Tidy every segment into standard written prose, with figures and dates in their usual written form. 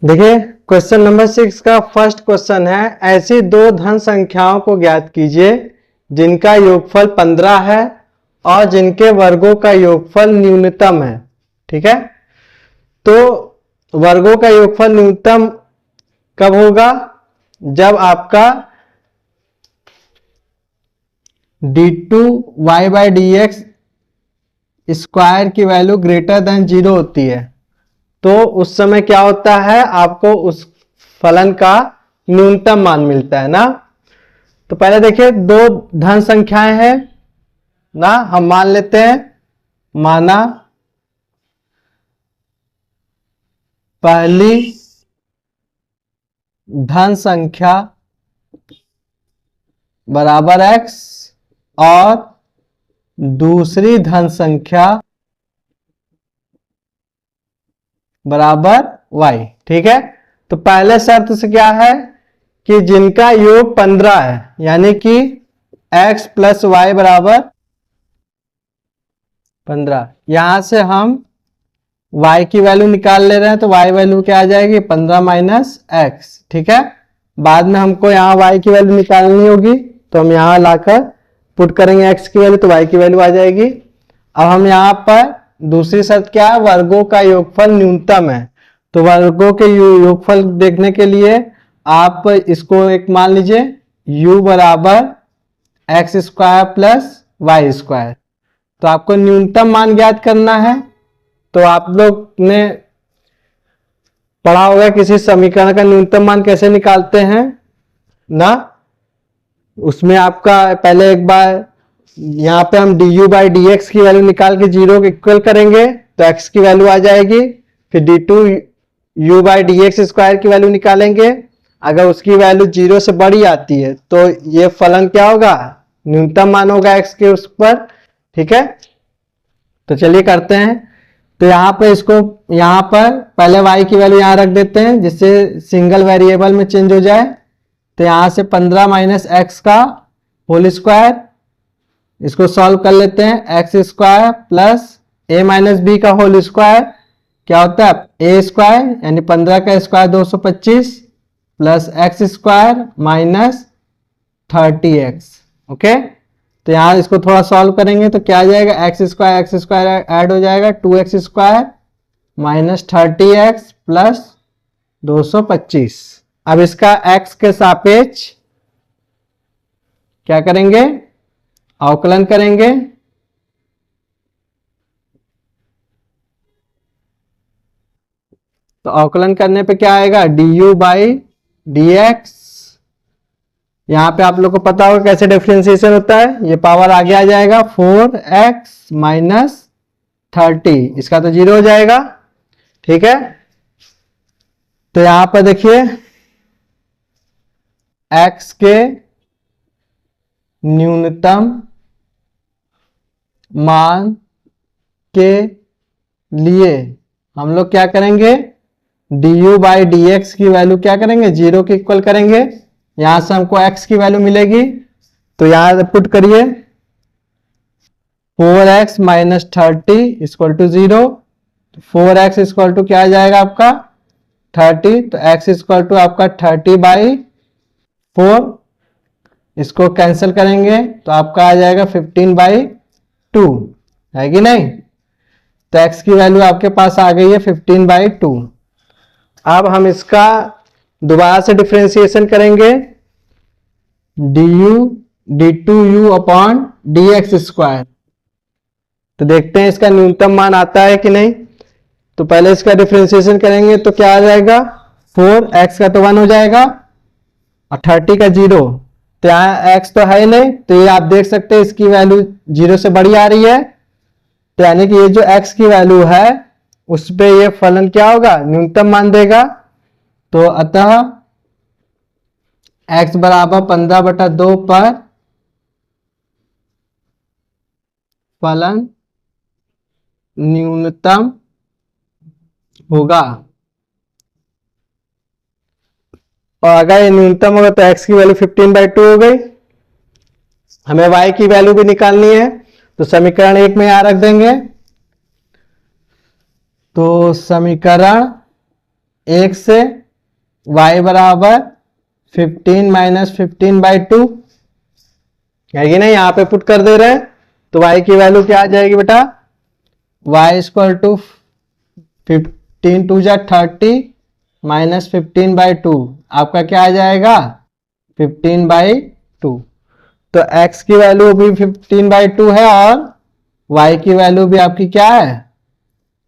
देखिए question number 6 का first question है, ऐसी दो धन संख्याओं को ज्ञात कीजिए जिनका योगफल 15 है और जिनके वर्गों का योगफल न्यूनतम है। ठीक है, तो वर्गों का योगफल न्यूनतम कब होगा? जब आपका d2y/dx स्क्वायर की वैल्यू ग्रेटर देन 0 होती है, तो उस समय क्या होता है, आपको उस फलन का न्यूनतम मान मिलता है ना। तो पहले देखिए दो धन संख्याएं हैं ना, हम मान लेते हैं, माना पहली धन संख्या बराबर x और दूसरी धन संख्या बराबर y। ठीक है, तो पहले शर्त से क्या है कि जिनका योग 15 है, यानी कि x प्लस वाई बराबर 15। यहां से हम y की वैल्यू निकाल ले रहे हैं, तो y वैल्यू क्या आ जाएगी? 15 माइनस एक्स। ठीक है, बाद में हमको यहाँ y की वैल्यू निकालनी होगी, तो हम यहाँ लाकर पुट करेंगे x की वैल्यू, तो y की वैल्यू आ जाएगी। अब हम यहाँ पर दूसरी शर्त क्या है, वर्गों का योगफल न्यूनतम है। तो वर्गों के योगफल देखने के लिए आप इसको एक मान लीजिए u बराबर X square plus Y square. तो आपको न्यूनतम मान ज्ञात करना है। तो आप लोग ने पढ़ा होगा किसी समीकरण का न्यूनतम मान कैसे निकालते हैं ना। उसमें आपका पहले एक बार यहाँ पे हम du/dx की वैल्यू निकाल के 0 के इक्वल करेंगे, तो x की वैल्यू आ जाएगी। फिर d2u/dx स्क्वायर की वैल्यू निकालेंगे, अगर उसकी वैल्यू 0 से बड़ी आती है तो ये फलन क्या होगा? न्यूनतम मान होगा x के उस पर। ठीक है, तो चलिए करते हैं। तो यहाँ पे इसको यहाँ पर पहले y की वैल्यू यहाँ रख देते हैं, जिससे सिंगल वेरिएबल में चेंज हो जाए। तो यहाँ से 15 माइनस एक्स का होल स्क्वायर, इसको सॉल्व कर लेते हैं। X square plus a minus B का होल स्क्वायर क्या होता है? a स्क्वायर, यानी 15 का square 225 plus X square minus 30x। Okay, तो यहाँ इसको थोड़ा सॉल्व करेंगे तो क्या आ जाएगा? एक्स स्क्वायर ऐड हो जाएगा, 2x square minus 30x plus 225। अब इसका x के सापेक्ष क्या करेंगे? अवकलन करेंगे। तो अवकलन करने पे क्या आएगा? du/dx। यहां पे आप लोग को पता होगा कैसे डिफरेंशिएशन होता है, ये पावर आगे आ जाएगा 4x माइनस 30, इसका तो 0 हो जाएगा। ठीक है, तो यहां पर देखिए x के न्यूनतम मान के लिए हम लोग क्या करेंगे? du/dx की वैल्यू क्या करेंगे? 0 के इक्वल करेंगे। यहां से हमको x की वैल्यू मिलेगी, तो यहां पुट करिए 4x minus 30 equal to 0। 4x equal to क्या आ जाएगा आपका? 30। तो x इक्वल टू आपका 30/4। इसको कैंसिल करेंगे तो आपका आ जाएगा 15/2, है कि नहीं? तो x की वैल्यू आपके पास आ गई है 15/2। अब हम इसका दोबारा से डिफरेंशिएशन करेंगे, d2u स्क्वायर। तो देखते हैं इसका न्यूनतम मान आता है कि नहीं। तो पहले इसका डिफरेंशिएशन करेंगे तो क्या आ जाएगा? 4x का तो 1 हो जाएगा और 30 का 0। तो यहाँ x तो है ही नहीं, तो ये आप देख सकते हैं इसकी वैल्यू 0 से बड़ी आ रही है। तो यानी कि ये जो x की वैल्यू है उस पे ये फलन क्या होगा? न्यूनतम मान देगा। तो अतः x बराबर 15/2 पर फलन न्यूनतम होगा। और अगर ये न्यूनतम होगा तो x की वैल्यू 15/2 हो गई। हमें y की वैल्यू भी निकालनी है, तो समीकरण 1 में यहां रख देंगे। तो समीकरण 1 से y बराबर 15 माइनस 15/2 है कि नहीं, यहाँ पे पुट कर दे रहे हैं तो y की वैल्यू क्या आ जाएगी बेटा, y इक्वल टू 15 टू जा 30 माइनस 15/2 आपका क्या आ जाएगा 15/2। तो x की वैल्यू भी 15/2 है और y की वैल्यू भी आपकी क्या है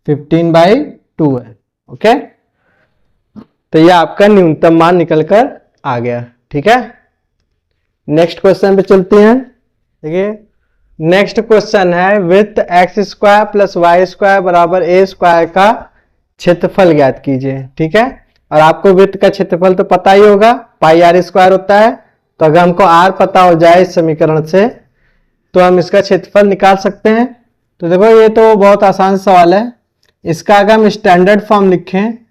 15/2 है। ओके, तो ये आपका न्यूनतम मान निकल कर आ गया। ठीक है, नेक्स्ट क्वेश्चन पे चलते हैं। देखिए नेक्स्ट क्वेश्चन है with x square plus Y square बराबर ए स्क्वायर का क्षेत्रफल ज्ञात कीजिए। ठीक है, और आपको वृत्त का क्षेत्रफल तो पता ही होगा, पाई आर स्क्वायर होता है। तो अगर हमको आर पता हो जाए इस समीकरण से तो हम इसका क्षेत्रफल निकाल सकते हैं। तो देखो ये तो बहुत आसान सवाल है। इसका अगर हम स्टैंडर्ड फॉर्म लिखें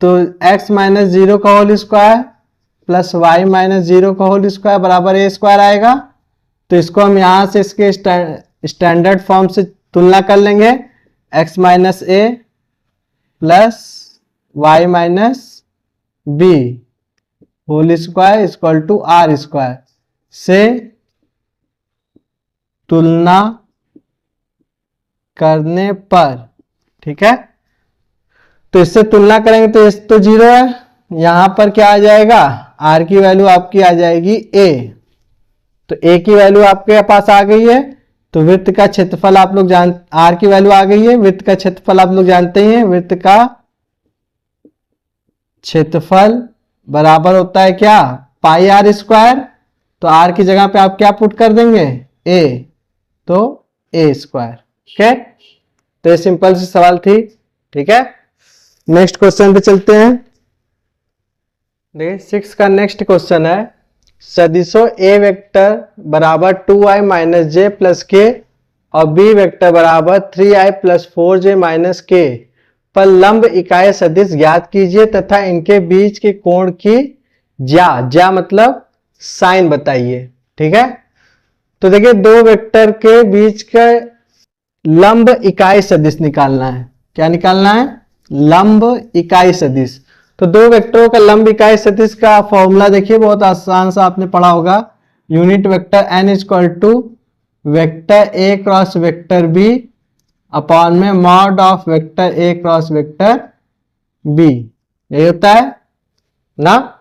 तो x माइनस 0 का whole square plus y minus 0 का होल स्क्वायर बराबर ए स्क्वायर आएगा। तो इसको हम यहां से इसके स्टैंडर्ड फॉर्म से तुलना कर लेंगे, x minus a plus y minus b whole square equal to r square से तुलना करने पर। ठीक है, तो इससे तुलना करेंगे तो इस तो 0 है, यहां पर क्या आ जाएगा r की वैल्यू आपकी आ जाएगी a। तो a की वैल्यू आपके पास आ गई है। तो वृत्त का क्षेत्रफल आप लोग r की वैल्यू आ गई है, वृत्त का क्षेत्रफल आप लोग जानते ही हैं, वृत्त का क्षेत्रफल बराबर होता है क्या पाई आर स्क्वायर। तो r की जगह पे आप क्या पुट कर देंगे a, तो a स्क्वायर। ओके, तो ये सिंपल सी सवाल थी। ठीक है, नेक्स्ट क्वेश्चन पे चलते हैं। देखिए 6 का नेक्स्ट क्वेश्चन है सदिशो ए वेक्टर बराबर 2i माइनस जे प्लस के और बी वेक्टर बराबर 3i प्लस 4j माइनस के पर लंब इकाई सदिश ज्ञात कीजिए तथा इनके बीच के कोण की ज्या मतलब साइन बताइए। ठीक है, तो देखिए दो वेक्टर के बीच का लंब इकाई सदिश निकालना है। क्या निकालना है, लंब इकाई सदिश। तो दो वेक्टरों का लंब इकाई सदिश का फॉर्मूला देखिए बहुत आसान सा आपने पढ़ा होगा, unit vector n equal to vector a cross vector b upon में mod of vector a cross vector b, यही होता है ना।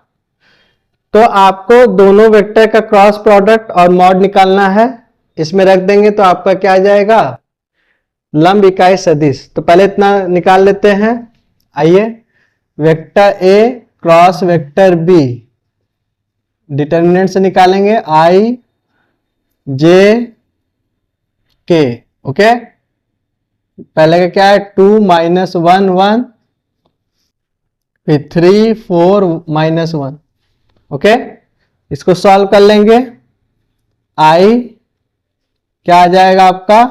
तो आपको दोनों वेक्टर का क्रॉस प्रोडक्ट और मॉड निकालना है, इसमें रख देंगे तो आपका क्या आ जाएगा लंब इकाई सदिश। तो पहले इतना निकाल लेते हैं, आइए vector a cross vector b determinant से निकालेंगे i j k। ओके, पहले का क्या है 2 माइनस 1 1 फिर 3 4 माइनस 1। ओके, इसको सॉल्व कर लेंगे, i क्या आ जाएगा आपका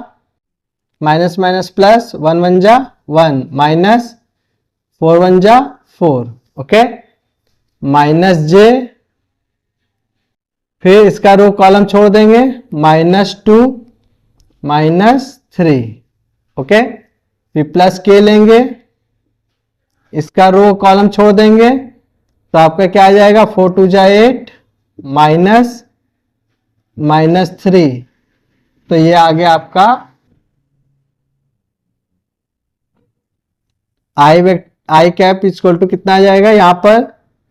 माइनस माइनस प्लस 1 1 जा 1 माइनस 4 1 जा 4। ओके, माइनस जे, फिर इसका रो कॉलम छोड़ देंगे -2 -3। ओके, फिर प्लस के लेंगे, इसका रो कॉलम छोड़ देंगे तो आपका क्या आ जाएगा 4 2 जा 8 -3। तो ये आ गया आपका आई कैप इक्वल टू कितना आ जाएगा यहाँ पर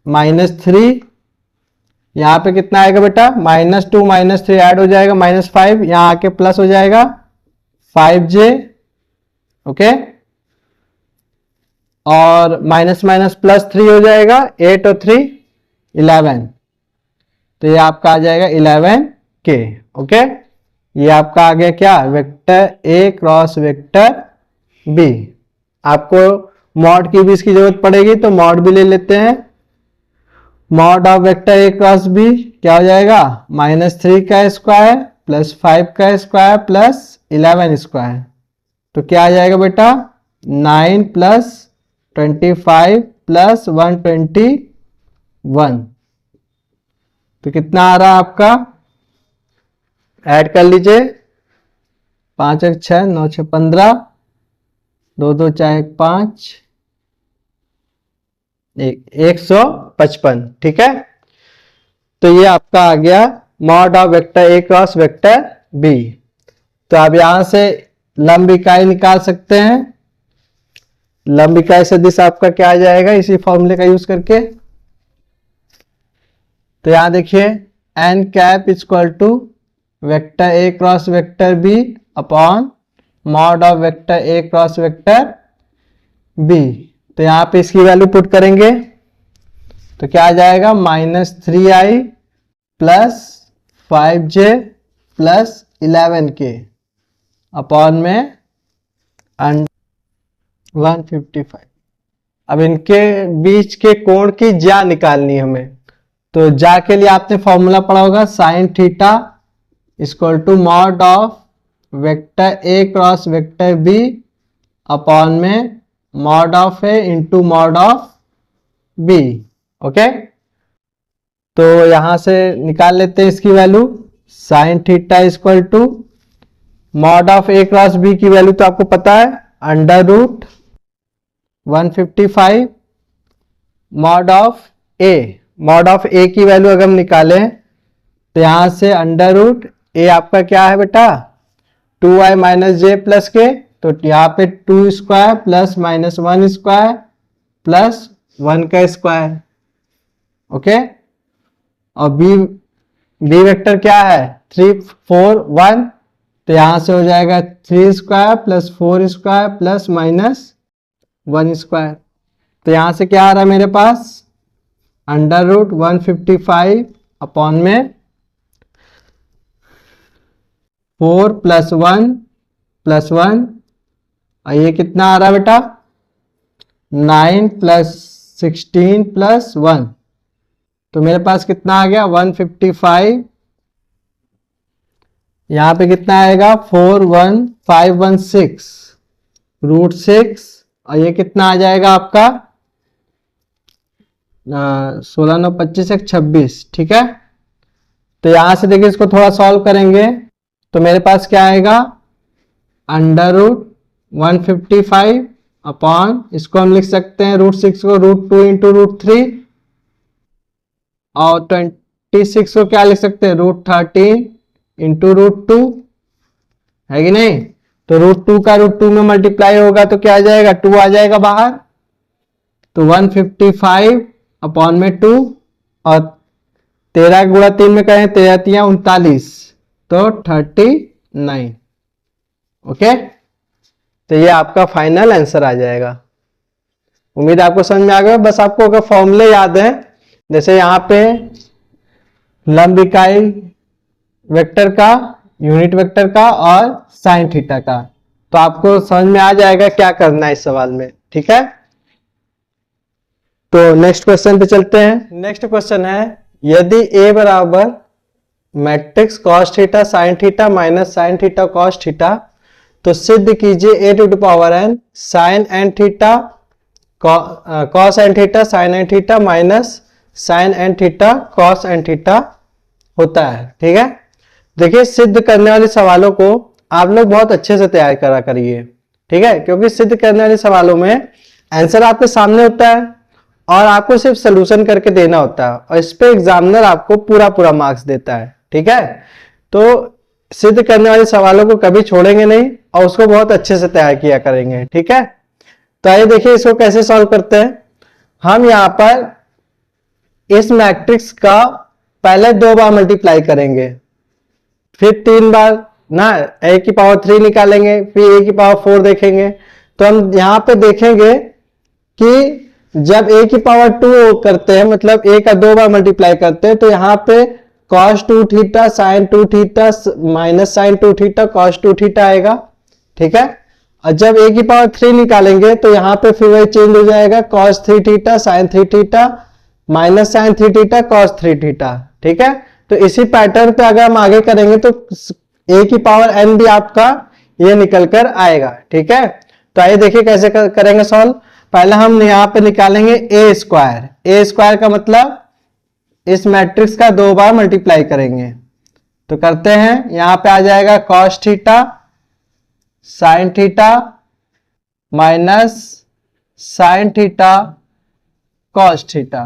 -3, यहाँ पे कितना आएगा बेटा -2 -3 ऐड हो जाएगा -5, यहाँ आके प्लस हो जाएगा 5j। ओके, और माइनस माइनस प्लस 3 हो जाएगा 8 और 3 11। तो ये आपका आ जाएगा 11k। ओके, ये आपका आ गया क्या vector a cross vector b। आपको मॉड की भी इसकी जरूरत पड़ेगी तो मॉड भी ले लेते हैं। Mod of vector a cross b क्या हो जाएगा -3 का स्क्वायर प्लस 5 का स्क्वायर प्लस 11 स्क्वायर। तो क्या आ जाएगा बेटा 9 प्लस 25 प्लस 121। तो कितना आ रहा है आपका, ऐड कर लीजिए 5 1 6 9 6 15 2 2 4 1 5 155, ठीक है। तो ये आपका आ गया mod of vector A cross vector b. तो आप यहां से लंब इकाई निकाल सकते हैं। लंब इकाई सदिश आपका क्या आ जाएगा इसी फॉर्मूले का यूज करके। तो यहां देखिए n cap equal to vector A cross vector B upon mod of vector A cross vector b. तो यहां पे इसकी वैल्यू पुट करेंगे तो क्या आ जाएगा -3i plus 5j plus 11k upon में 155। अब इनके बीच के कोण की ज्या निकालनी हमें। तो ज्या के लिए आपने फॉर्मूला पढ़ा होगा sine theta equal to mod of vector A cross vector B upon में mod of A into mod of B. Okay, तो यहां से निकाल लेते हैं इसकी value. Sine theta equal to mod of A cross B की वैल्यू तो आपको पता है under root 155 mod of A. Mod of A की वैल्यू अगर हम निकालें तो यहां से अंडर रूट ए आपका क्या है बेटा 2i माइनस जे प्लस के। तो यहाँ पे 2 स्क्वायर प्लस -1 स्क्वायर प्लस 1 का स्क्वायर। ओके, और बी वेक्टर क्या है 3 4 1। तो यहां से हो जाएगा 3 square plus 4 square plus -1 square. तो यहां से क्या आ रहा है मेरे पास अंडर रूट 155 अपॉन में 4 प्लस 1 प्लस 1। और ये कितना आ रहा है बेटा 9 प्लस 16 प्लस 1। तो मेरे पास कितना आ गया 155। यहां पे कितना आएगा 41516 रूट 6। और ये कितना आ जाएगा आपका 16 9 25 1 26, ठीक है। तो यहां से देखिए इसको थोड़ा सॉल्व करेंगे तो मेरे पास क्या आएगा अंडर रूट 155 अपॉन इसको हम लिख सकते हैं रूट 6 को रूट 2 इंटू रूट 3 और 26 को क्या लिख सकते हैं रूट 13 इंटू रूट 2, है कि नहीं। तो रूट 2 का रूट 2 में मल्टीप्लाई होगा तो क्या आ जाएगा 2 आ जाएगा बाहर। तो 155 अपॉन में 2 और 13 गुणा 3 में करें 13 3 39 तो 39। ओके, तो ये आपका फाइनल आंसर आ जाएगा। उम्मीद आपको समझ में आ गया। बस आपको अगर फॉर्मूले याद है जैसे यहाँ पे लंब इकाई वेक्टर का यूनिट वेक्टर का और साइन थीटा का, तो आपको समझ में आ जाएगा क्या करना है इस सवाल में, ठीक है। तो नेक्स्ट क्वेश्चन पे चलते हैं। नेक्स्ट क्वेश्चन है यदि a बराबर matrix cos theta sin theta minus sin theta cos theta तो सिद्ध कीजिए a to the power n sin n theta cos n theta sin n theta minus sin n theta cos n theta होता है, ठीक है। देखिए सिद्ध करने वाले सवालों को आप लोग बहुत अच्छे से तैयार करा करिए, ठीक है, क्योंकि सिद्ध करने वाले सवालों में आंसर आपके सामने होता है और आपको सिर्फ सोल्यूशन करके देना होता है और इस पे एग्जामिनर आपको पूरा मार्क्स देता है, ठीक है। तो सिद्ध करने वाले सवालों को कभी छोड़ेंगे नहीं और उसको बहुत अच्छे से तैयार किया करेंगे, ठीक है। तो आइए देखिए इसको कैसे सॉल्व करते हैं। हम यहाँ पर इस मैट्रिक्स का पहले 2 बार मल्टीप्लाई करेंगे फिर 3 बार ना a की पावर 3 निकालेंगे फिर a की पावर 4 देखेंगे। तो हम यहाँ पे देखेंगे कि जब a की पावर 2 करते हैं मतलब a का 2 बार मल्टीप्लाई करते हैं तो यहाँ पे cos 2 theta sin 2 theta minus sin 2 theta cos 2 theta आएगा, ठीक है। और जब a की पावर 3 निकालेंगे तो यहाँ पे फिर वही चेंज हो जाएगा cos 3 theta sin 3 theta minus sin 3 theta cos 3 theta, ठीक है। तो इसी पैटर्न पे अगर हम आगे करेंगे तो a की पावर n भी आपका ये निकल कर आएगा, ठीक है। तो आइए देखिए कैसे करेंगे सॉल्व। पहले हम यहाँ पे निकालेंगे a स्क्वायर का मतलब इस मैट्रिक्स का 2 बार मल्टीप्लाई करेंगे। तो करते हैं यहाँ पे आ जाएगा cos theta sin theta minus sin theta cos theta.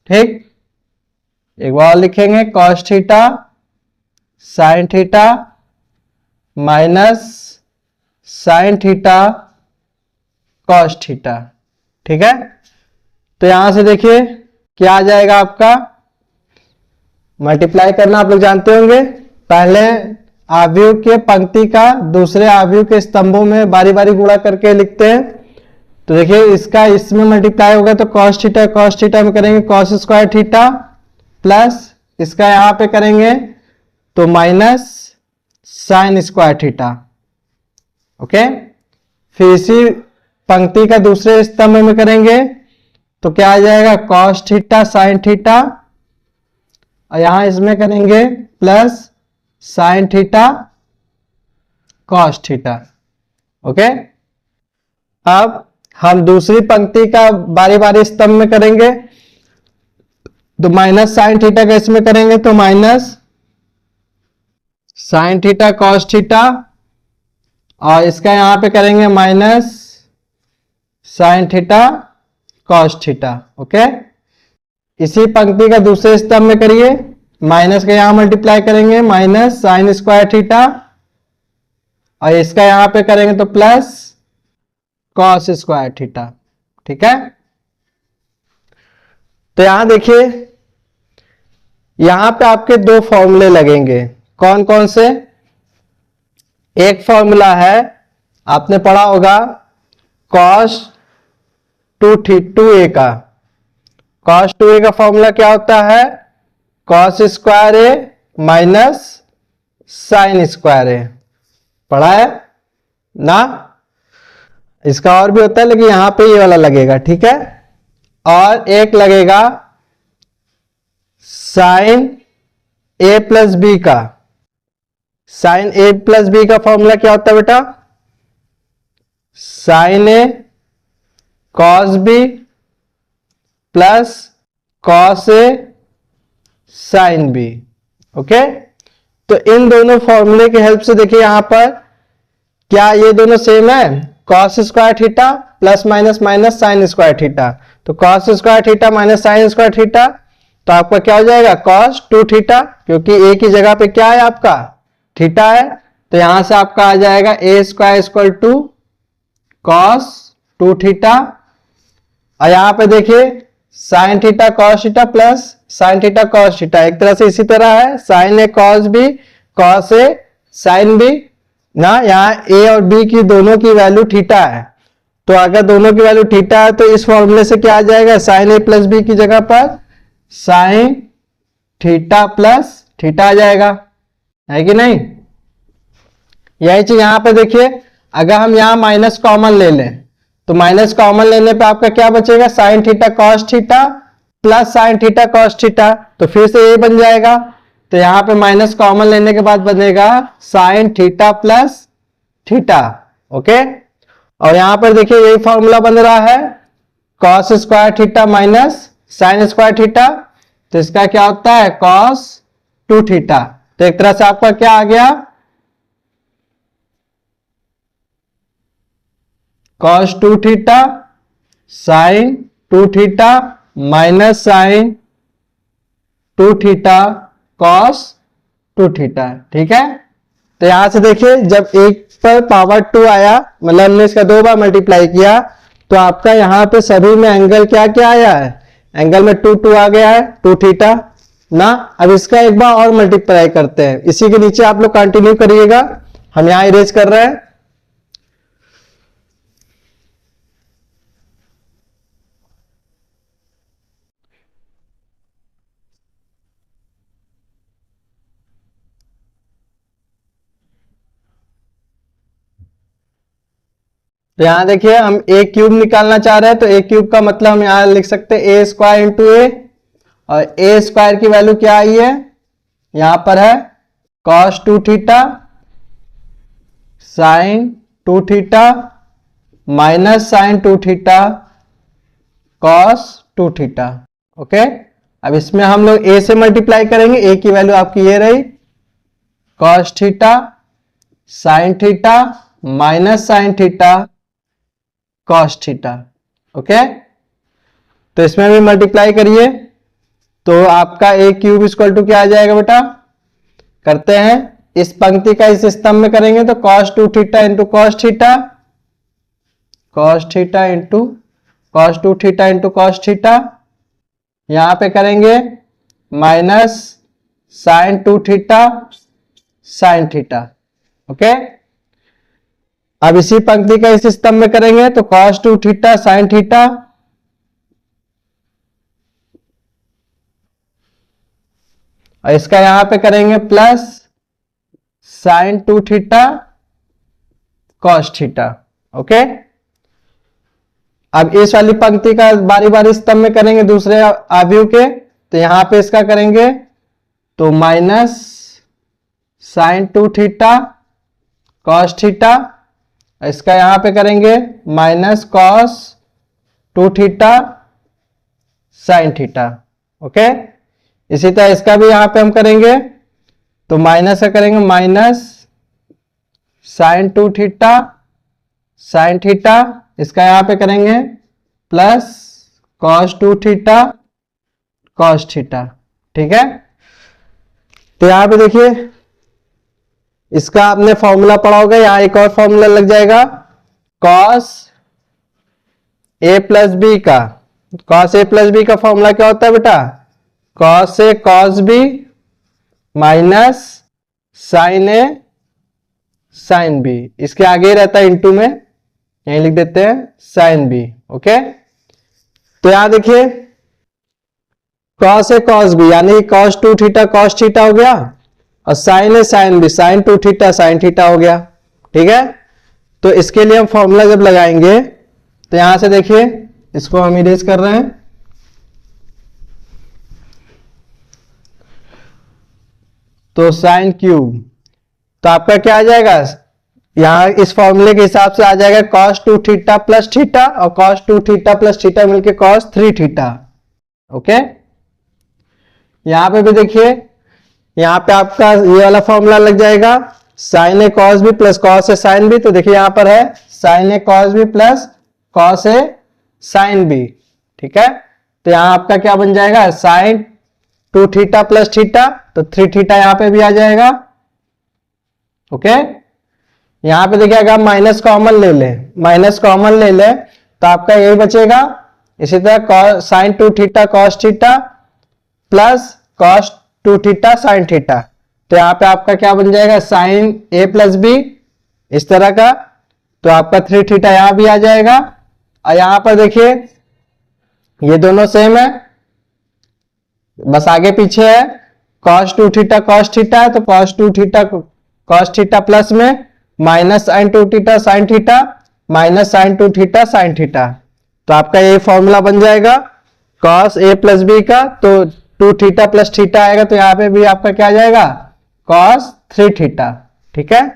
ठीक, एक बार लिखेंगे cos theta sin theta minus sin theta cos theta. ठीक है, तो यहां से देखिए क्या आ जाएगा आपका, मल्टीप्लाई करना आप लोग जानते होंगे, पहले आव्यूह के पंक्ति का दूसरे आव्यूह के स्तंभों में बारी बारी गुणा करके लिखते हैं। तो देखिए इसका इसमें मल्टीप्लाई होगा तो कॉस थीटा में करेंगे कॉस स्क्वायर थीटा प्लस इसका यहां पे करेंगे तो minus sine square theta. Okay, फिर इसी पंक्ति का दूसरे स्तंभ में करेंगे तो क्या आ जाएगा कॉस थीटा साइन थीटा, और यहां इसमें करेंगे plus sine theta cos theta. Okay, अब हम दूसरी पंक्ति का बारी बारी स्तंभ में करेंगे तो माइनस साइन थीटा का इसमें करेंगे तो minus sin theta cos theta, और इसका यहां पे करेंगे minus sin theta cos theta. Okay, इसी पंक्ति का दूसरे स्तंभ में करिए, माइनस का यहां मल्टीप्लाई करेंगे माइनस साइन स्क्वायर थीटा, और इसका यहां पे करेंगे तो प्लस कॉस स्क्वायर थीटा। ठीक है, तो यहां देखिए यहां पे आपके दो फॉर्मूले लगेंगे, कौन कौन से, एक फॉर्मूला है आपने पढ़ा होगा कॉस 2a का, कॉस 2a का फॉर्मूला क्या होता है कॉस स्क्वायर ए माइनस साइन स्क्वायर ए, पढ़ा है ना। इसका और भी होता है लेकिन यहां पे ये वाला लगेगा। ठीक है, और एक लगेगा साइन ए प्लस बी का, साइन ए प्लस बी का फॉर्मूला क्या होता है बेटा, sign A cos B plus cos A sine B. Okay, तो इन दोनों फॉर्मूले की हेल्प से देखिए यहां पर क्या ये दोनों सेम है, cos square theta plus minus minus sine square theta, तो cos square theta minus sine square theta, तो आपका क्या हो जाएगा कॉस 2 थीटा, क्योंकि ए की जगह पे क्या है आपका थीटा है, तो यहां से आपका आ जाएगा A square equal to cos 2 theta, और यहां पे देखिए sine theta cos theta plus sine theta cos theta, एक तरह से इसी तरह है sine A cos B cos A sine B ना, यहाँ ए और बी की दोनों की वैल्यू थीटा है, तो अगर दोनों की वैल्यू थीटा है तो इस फॉर्मूले से क्या आ जाएगा साइन ए प्लस बी की जगह पर साइन थीटा प्लस थीटा आ जाएगा, है कि नहीं। यही चीज यहां पे देखिए, अगर हम यहां माइनस कॉमन ले लें तो माइनस कॉमन लेने पे आपका क्या बचेगा sign theta cos theta plus sine theta cos theta, तो फिर से ए बन जाएगा, तो यहां पे माइनस कॉमन लेने के बाद बनेगा sine theta plus theta. Okay, और यहां पर देखिए यही फॉर्मूला बन रहा है cos square theta minus sine square theta, तो इसका क्या होता है कॉस 2 थीटा, तो एक तरह से आपका क्या आ गया cos 2 theta sin 2 theta minus sin 2 theta cos 2 theta. ठीक है, तो यहां से देखिए जब एक पर पावर 2 आया, मतलब हमने इसका 2 बार मल्टीप्लाई किया, तो आपका यहां पे सभी में एंगल क्या क्या आया है, एंगल में 2 2 आ गया है 2 थीटा ना। अब इसका एक बार और मल्टीप्लाई करते हैं, इसी के नीचे आप लोग कंटिन्यू करिएगा, हम यहां इरेज कर रहे हैं। तो यहां देखिए हम ए क्यूब निकालना चाह रहे हैं, तो ए क्यूब का मतलब हम यहां लिख सकते हैं ए स्क्वायर इंटू ए, और ए स्क्वायर की वैल्यू क्या आई है यहां पर है cos 2 theta sin 2 theta minus sin 2 theta cos 2 theta. Okay, अब इसमें हम लोग ए से मल्टीप्लाई करेंगे, ए की वैल्यू आपकी ये रही cos theta sin theta minus sin theta cos theta. Okay, तो इसमें भी मल्टीप्लाई करिए, तो आपका ए क्यूब इक्वल टू क्या आ जाएगा बेटा, करते हैं इस पंक्ति का इस स्तंभ में करेंगे तो cos 2 theta into cos theta, cos theta into cos 2 theta into cos theta, यहां पे करेंगे minus sin 2 theta sin theta. Okay, अब इसी पंक्ति का इस स्तंभ में करेंगे तो cos 2 थीटा sin थीटा, और इसका यहां पे करेंगे plus sin 2 theta cos theta. Okay, अब इस वाली पंक्ति का बारी बारी स्तंभ में करेंगे दूसरे अवयव के, तो यहां पे इसका करेंगे तो minus sin 2 theta cos theta, इसका यहां पे करेंगे minus cos 2 theta sin theta. Okay, इसी तरह इसका भी यहां पे हम करेंगे तो माइनस का करेंगे minus sin 2 theta sin theta, इसका यहां पे करेंगे plus cos 2 theta cos theta. ठीक है, तो यहां पे देखिए इसका आपने फॉर्मूला पढ़ा होगा, यहां एक और फॉर्मूला लग जाएगा cos a प्लस बी का। cos a प्लस बी का फॉर्मूला क्या होता है बेटा, cos a cos b minus sin a sin b, इसके आगे रहता है इंटू में, यहीं लिख देते हैं sin b। ओके, तो यहां देखिए cos a cos b यानी cos 2 थीटा cos थीटा हो गया, और sin a sin b sin 2 theta sin theta हो गया। ठीक है, तो इसके लिए हम फॉर्मूला जब लगाएंगे तो यहां से देखिए इसको हम इरेज कर रहे हैं, तो sin क्यूब, तो आपका क्या आ जाएगा, यहां इस फॉर्मूले के हिसाब से आ जाएगा cos 2 थीटा प्लस थीटा, और cos 2 थीटा प्लस थीटा मिलके cos 3 थीटा। ओके, यहां पे भी देखिए यहां पे आपका ये वाला फॉर्मूला लग जाएगा sin a cos b plus cos a sin b, तो देखिए यहां पर है sin a cos b plus cos a sin b। ठीक है, तो यहां आपका क्या बन जाएगा sin 2 थीटा प्लस थीटा, तो 3 थीटा यहां पे भी आ जाएगा। ओके, यहां पे देखिए अगर माइनस कॉमन ले ले, माइनस कॉमन ले ले तो आपका यही बचेगा। इसी तरह sin 2 theta cos theta plus cos 2 theta sin theta, तो यहां पे आपका क्या बन जाएगा sin a प्लस b इस तरह का, तो आपका 3 थीटा यहां भी आ जाएगा। और यहां पर देखिए ये दोनों सेम है, बस आगे पीछे है, cos 2 थीटा cos थीटा है तो cos 2 theta cos theta plus में minus sin 2 theta sin theta minus sin 2 theta sin theta, तो आपका ये फॉर्मूला बन जाएगा cos a प्लस b का, तो 2 थीटा प्लस थीटा आएगा, तो यहाँ पे भी आपका क्या आ जाएगा cos 3 थीटा। ठीक है,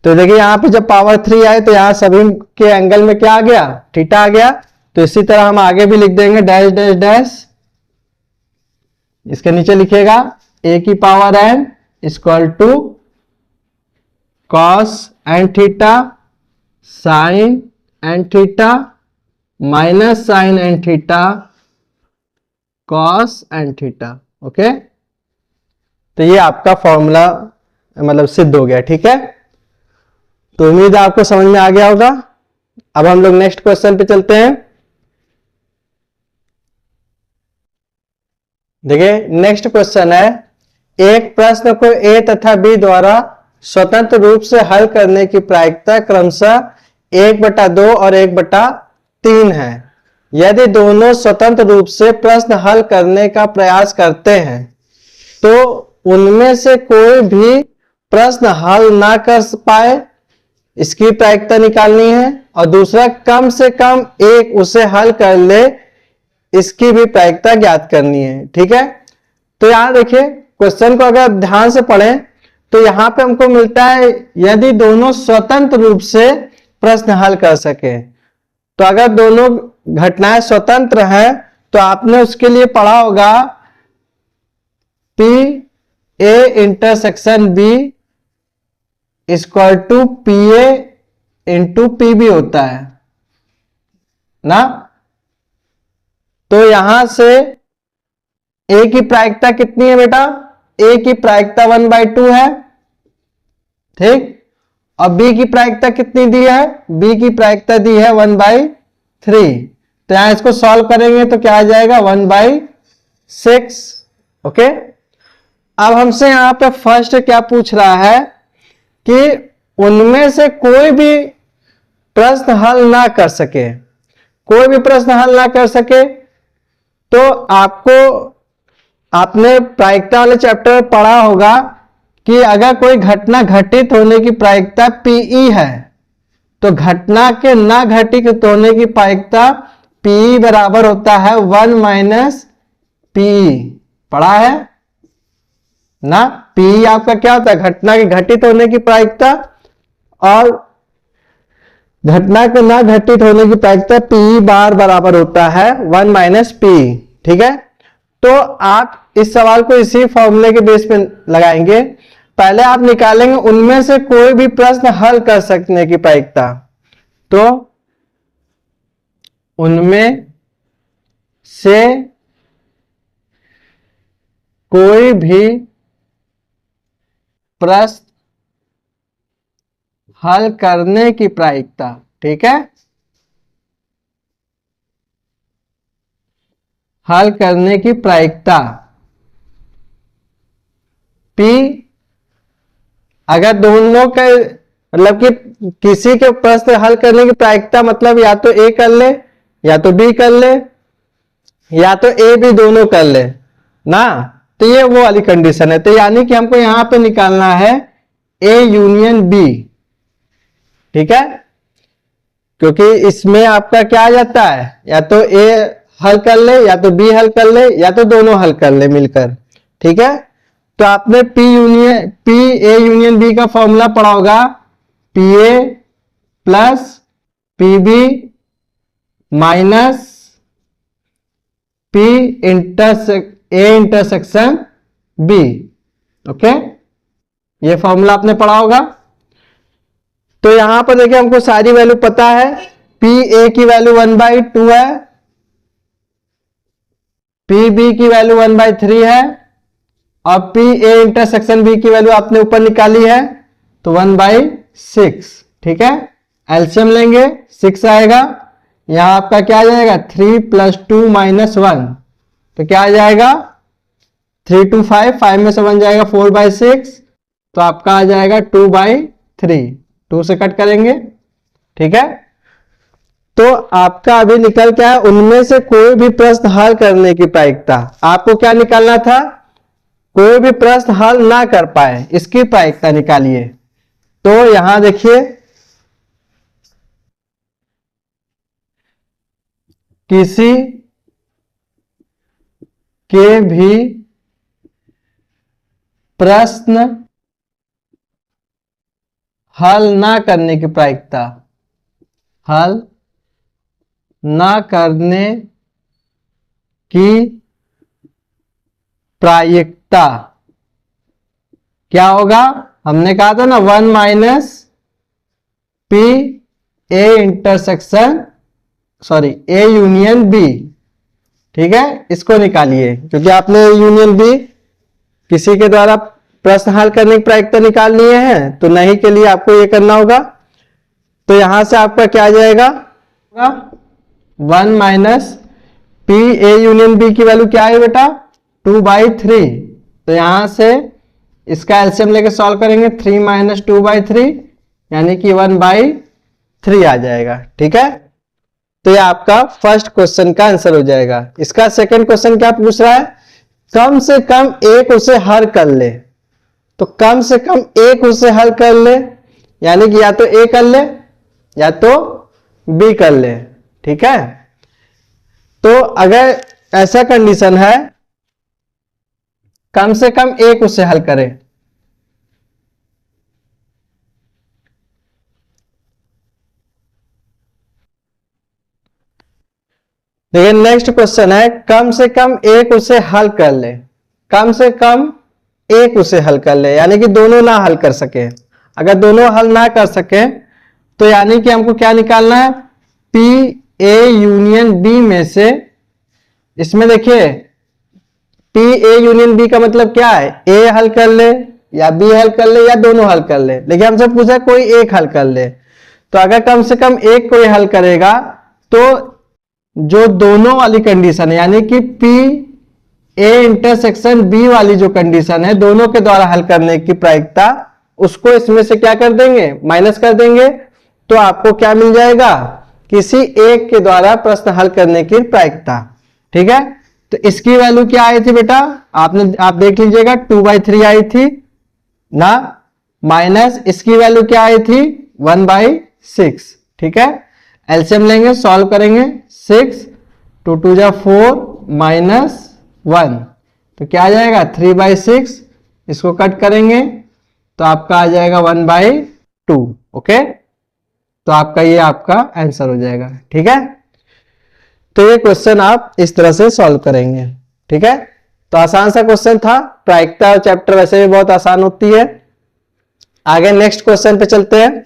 तो देखिए यहाँ पे जब पावर 3 आए तो यहाँ सभी के एंगल में क्या आ गया, थीटा आ गया। तो इसी तरह हम आगे भी लिख देंगे डैश डैश डैश, इसके नीचे लिखिएगा a की power n equal to cos n theta sin n theta minus sin n theta cos n theta. Okay, तो ये आपका फॉर्मूला मतलब सिद्ध हो गया। ठीक है, तो उम्मीद है आपको समझ में आ गया होगा। अब हम लोग नेक्स्ट क्वेश्चन पे चलते हैं। देखिए नेक्स्ट क्वेश्चन है, एक प्रश्न को ए तथा बी द्वारा स्वतंत्र रूप से हल करने की प्रायिकता क्रमशः 1/2 और 1/3 है। यदि दोनों स्वतंत्र रूप से प्रश्न हल करने का प्रयास करते हैं तो उनमें से कोई भी प्रश्न हल ना कर पाए, इसकी प्रायिकता निकालनी है, और दूसरा कम से कम एक उसे हल कर ले, इसकी भी प्रायिकता ज्ञात करनी है। ठीक है, तो यहां देखिए क्वेश्चन को अगर ध्यान से पढ़ें तो यहां पे हमको मिलता है यदि दोनों स्वतंत्र रूप से प्रश्न हल कर सके, तो अगर दोनों घटनाएं स्वतंत्र हैं तो आपने उसके लिए पढ़ा होगा P A intersection B equal to P A into P B होता है ना। तो यहां से ए की प्रायिकता कितनी है बेटा? ए की प्रायिकता 1/2 है, ठीक। और बी की प्रायिकता कितनी दी है? बी की प्रायिकता दी है 1/3। तो यहां इसको सॉल्व करेंगे तो क्या आ जाएगा? 1/6। ओके। अब हमसे यहां पे फर्स्ट क्या पूछ रहा है कि उनमें से कोई भी प्रश्न हल ना कर सके, कोई भी प्रश्न हल ना कर सके तो आपको, आपने प्रायिकता वाले चैप्टर में पढ़ा होगा कि अगर कोई घटना घटित होने की प्रायिकता Pe है तो घटना के ना घटित होने की प्रायिकता Pe बराबर होता है 1 - Pe। पढ़ा है ना? Pe आपका क्या होता है? घटना के घटित होने की प्रायिकता, और घटना के ना घटित होने की प्रायिकता Pe बार बराबर होता है 1 - Pe। ठीक है, तो आप इस सवाल को इसी फॉर्मूले के बेस पे लगाएंगे। पहले आप निकालेंगे उनमें से कोई भी प्रश्न हल कर सकने की प्रायिकता, तो उनमें से कोई भी प्रश्न हल करने की प्रायिकता, ठीक है, हल करने की प्रायिकता P, अगर दोनों का मतलब कि किसी के प्रश्न हल करने की प्रायिकता मतलब या तो A कर ले या तो B कर ले या तो A B दोनों कर ले ना, तो ये वो वाली कंडीशन है। तो यानी कि हमको यहां पे निकालना है A यूनियन B, ठीक है, क्योंकि इसमें आपका क्या आ जाता है, या तो A हल कर ले या तो B हल कर ले या तो दोनों हल कर ले मिलकर, ठीक है। तो आपने P A यूनियन B का फॉर्मूला पढ़ा होगा, PA plus PB minus A intersection B। Okay, ये फॉर्मूला आपने पढ़ा होगा। तो यहां पर देखिए हमको सारी वैल्यू पता है। PA की वैल्यू 1/2 है, PB की वैल्यू 1/3 है, और PA इंटरसेक्शन B की वैल्यू आपने ऊपर निकाली है तो 1/6, ठीक है। एलसीएम लेंगे 6 आएगा, यहां आपका क्या आ जाएगा 3 + 2 - 1, तो क्या आ जाएगा 3 2 5, 5 में से 1 जाएगा 4/6, तो आपका आ जाएगा 2/3, 2 से कट करेंगे, ठीक है। तो आपका अभी निकल क्या है, उनमें से कोई भी प्रश्न हल करने की प्रायिकता। आपको क्या निकालना था, कोई भी प्रश्न हल ना कर पाए इसकी प्रायिकता निकालिए। तो यहां देखिए किसी के भी प्रश्न हल ना करने की प्रायिकता, हल ना करने की प्रायिकता क्या होगा, हमने कहा था ना 1 - P A intersection A union B, ठीक है। इसको निकालिए, क्योंकि आपने यूनियन B किसी के द्वारा प्रश्न हल करने की प्रायिकता निकाल लिए हैं, तो नहीं के लिए आपको ये करना होगा। तो यहां से आपका क्या आ जाएगा 1 - P A यूनियन B की वैल्यू क्या है बेटा 2/3। तो यहां से इसका एलसीएम लेके सॉल्व करेंगे, 3 - 2/3 यानी कि 1/3 आ जाएगा, ठीक है। तो ये आपका फर्स्ट क्वेश्चन का आंसर हो जाएगा। इसका सेकंड क्वेश्चन क्या पूछ रहा है, कम से कम एक उसे हल कर ले। तो कम से कम एक उसे हल कर ले यानी कि या तो A कर ले या तो B कर ले, ठीक है। तो अगर ऐसा कंडीशन है कम से कम एक उसे हल करें, देखिए नेक्स्ट क्वेश्चन है कम से कम एक उसे हल कर ले। कम से कम एक उसे हल कर ले यानी कि दोनों ना हल कर सके। अगर दोनों हल ना कर सके तो यानी कि हमको क्या निकालना है, P A यूनियन B में से इसमें देखिए P A यूनियन B का मतलब क्या है, A हल कर ले या B हल कर ले या दोनों हल कर ले, लेकिन हमसे पूछा कोई एक हल कर ले। तो अगर कम से कम एक कोई हल करेगा तो जो दोनों वाली कंडीशन है यानी कि P A इंटरसेक्शन B वाली जो कंडीशन है दोनों के द्वारा हल करने की प्रायिकता, उसको इसमें से क्या कर देंगे, माइनस कर देंगे। तो आपको क्या मिल जाएगा, किसी एक के द्वारा प्रश्न हल करने की प्रायिकता। ठीक है, तो इसकी वैल्यू क्या आई थी बेटा, आप देख लीजिएगा 2/3 आई थी ना, माइनस इसकी वैल्यू क्या आई थी 1/6। ठीक है, एलसीएम लेंगे, सॉल्व करेंगे, 6 2 2 जा 4 -1 तो क्या आ जाएगा 3/6, इसको कट करेंगे तो आपका आ जाएगा 1/2। ओके, तो आपका ये आपका आंसर हो जाएगा। ठीक है, तो ये क्वेश्चन आप इस तरह से सॉल्व करेंगे। ठीक है, तो आसान सा क्वेश्चन था, प्रायिकता चैप्टर वैसे भी बहुत आसान होती है। आगे नेक्स्ट क्वेश्चन पे चलते हैं।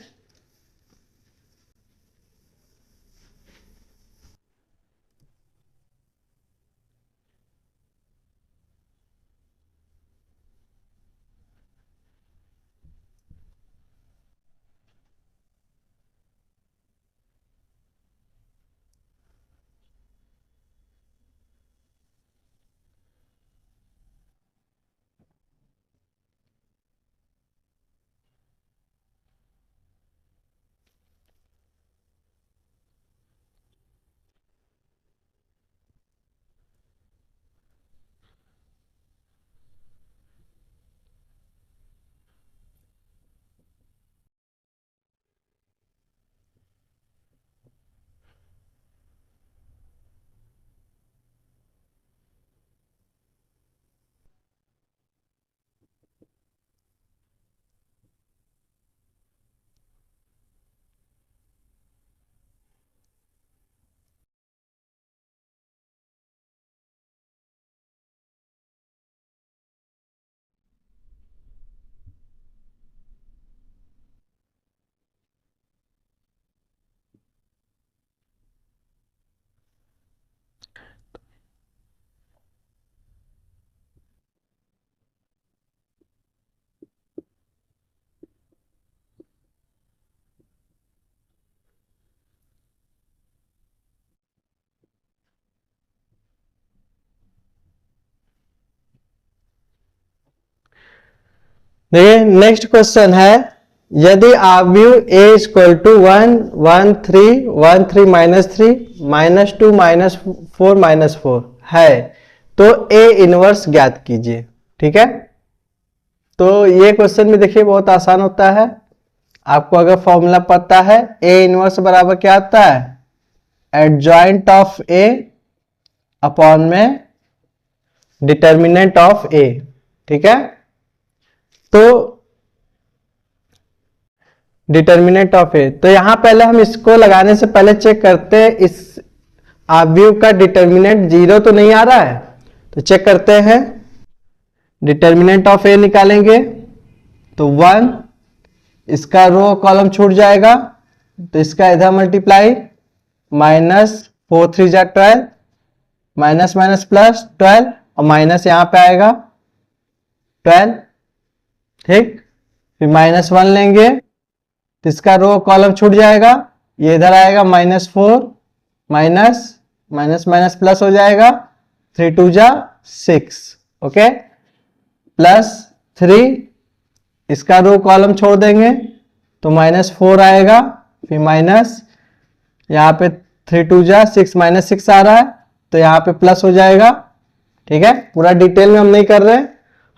देखिए नेक्स्ट क्वेश्चन है, यदि आव्यूह A इक्वल टू 1 1 3 1 3 -3 -2 -4 -4 है तो A इनवर्स ज्ञात कीजिए। ठीक है, तो ये क्वेश्चन में देखिए बहुत आसान होता है। आपको अगर फॉर्मूला पता है, A इनवर्स बराबर क्या आता है, एडजॉइंट ऑफ A अपॉन में डिटर्मिनेंट ऑफ A। ठीक है, तो डिटर्मिनेंट ऑफ ए, तो यहां पहले हम इसको लगाने से पहले चेक करते हैं इस आव्यूह का डिटर्मिनेंट 0 तो नहीं आ रहा है, तो चेक करते हैं। डिटर्मिनेंट ऑफ ए निकालेंगे तो 1, इसका रो कॉलम छूट जाएगा तो इसका इधर मल्टीप्लाई, -4 3 जा 12, माइनस माइनस प्लस 12 और माइनस यहां पे आएगा 12। ठीक, फिर -1 लेंगे तो इसका रो कॉलम छूट जाएगा, ये इधर आएगा -4 माइनस माइनस माइनस प्लस हो जाएगा 3 2 जा 6। ओके, +3, इसका रो कॉलम छोड़ देंगे तो -4 आएगा, फिर माइनस यहाँ पे 3 2 जा 6 -6 आ रहा है तो यहाँ पे प्लस हो जाएगा। ठीक है, पूरा डिटेल में हम नहीं कर रहे,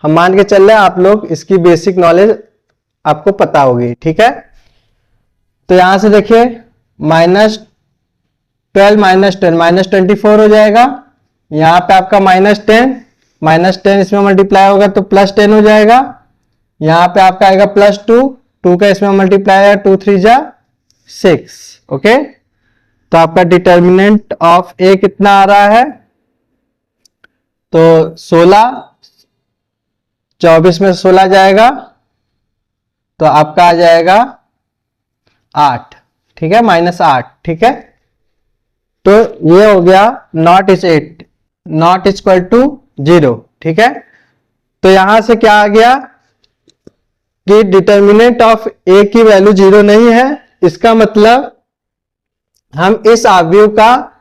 हम मान के चल रहे हैं आप लोग इसकी बेसिक नॉलेज आपको पता होगी। ठीक है, तो यहां से देखिए -12 -10 -24 हो जाएगा, यहां पे आपका -10 इसमें मल्टीप्लाई होगा तो +10 हो जाएगा, यहां पे आपका आएगा +2 का इसमें मल्टीप्लाई आएगा 2 3 जा 6। ओके, तो आपका डिटर्मिनेंट ऑफ ए कितना आ रहा है, तो 16, 24 में 16 जाएगा तो आपका आ जाएगा 8। ठीक है, -8। ठीक है, तो ये हो गया not is 8। Not equal to 0। ठीक है, तो यहां से क्या आ गया कि डिटर्मिनेंट ऑफ ए की वैल्यू 0 नहीं है। इसका मतलब हम इस आव्यूह का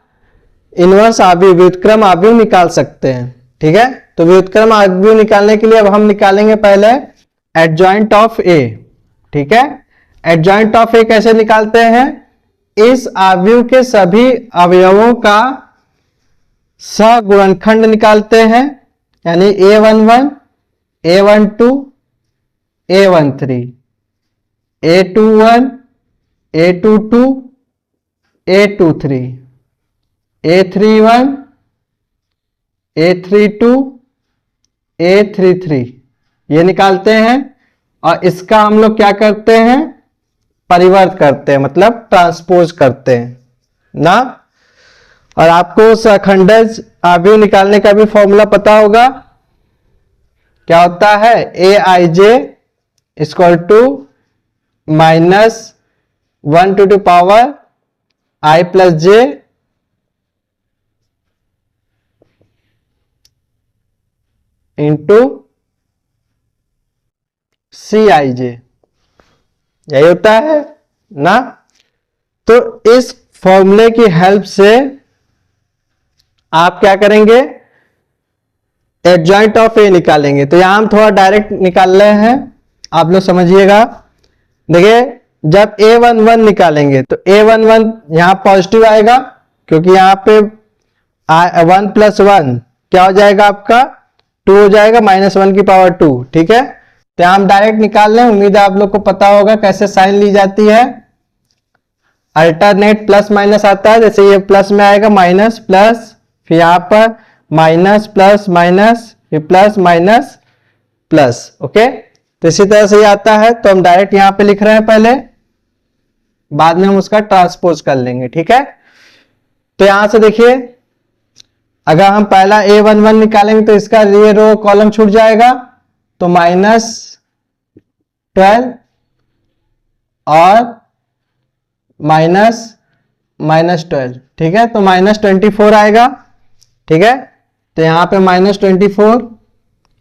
इनवर्स आव्यूह, व्युत्क्रम आव्यूह निकाल सकते हैं। ठीक है, तो व्युत्क्रम आव्यूह निकालने के लिए अब हम निकालेंगे पहले एडजॉइंट ऑफ ए। ठीक है, एडजॉइंट ऑफ ए कैसे निकालते हैं? इस आव्यूह के सभी अवयवों का सगुणनखंड निकालते हैं, यानी a11, a12, a13, a21, a22, a23, a31, a32, a33 ये निकालते हैं। और इसका हम लोग क्या करते हैं? परिवर्त करते हैं, मतलब ट्रांसपोज करते हैं ना। और आपको सखंडज आव्यूह निकालने का भी फॉर्मूला पता होगा। क्या होता है? A I J equal to -1 to power I plus J into C I J, यही होता है ना। तो इस फॉर्मूले की हेल्प से आप क्या करेंगे? एडजॉइंट ऑफ ए निकालेंगे। तो यहां हम थोड़ा डायरेक्ट निकाल रहे हैं, आप लोग समझिएगा। देखिए, जब a11 निकालेंगे तो a11 यहां पॉजिटिव आएगा, क्योंकि यहां पे 1 + 1 क्या हो जाएगा आपका? 2 हो जाएगा, -1 की पावर 2। ठीक है, तो हम डायरेक्ट निकाल लें। उम्मीद है आप लोग को पता होगा कैसे साइन ली जाती है। अल्टरनेट प्लस माइनस आता है, जैसे ये प्लस में आएगा माइनस प्लस, फिर यहां पर माइनस प्लस माइनस, फिर प्लस माइनस प्लस। ओके, तो इसी तरह से ये आता है। तो हम डायरेक्ट यहां पे लिख रहे हैं पहले, बाद में हम उसका ट्रांसपोज कर लेंगे। ठीक है, तो यहां से देखिए, अगर हम पहला a11 निकालेंगे तो इसका ये रो कॉलम छूट जाएगा, तो -12 और -12। ठीक है, तो -24 आएगा। ठीक है, तो यहां पे -24।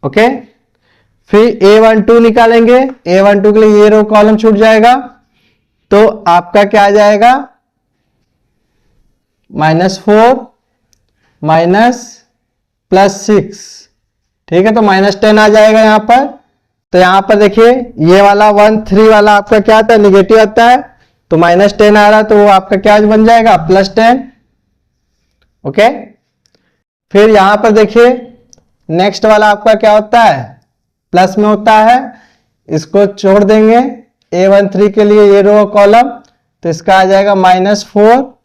ओके, फिर a12 निकालेंगे। a12 के लिए ये रो कॉलम छूट जाएगा, तो आपका क्या आ जाएगा? -4 +6। ठीक है, तो -10 आ जाएगा यहां पर। तो यहां पर देखिए, ये वाला 1 3 वाला आपका क्या आता है? निगेटिव आता है, तो -10 आ रहा है, तो वो आपका क्या बन जाएगा? +10। ओके, फिर यहां पर देखिए, नेक्स्ट वाला आपका क्या होता है? प्लस में होता है, इसको छोड़ देंगे। a13 के लिए ये रो कॉलम, तो इसका आ जाएगा -4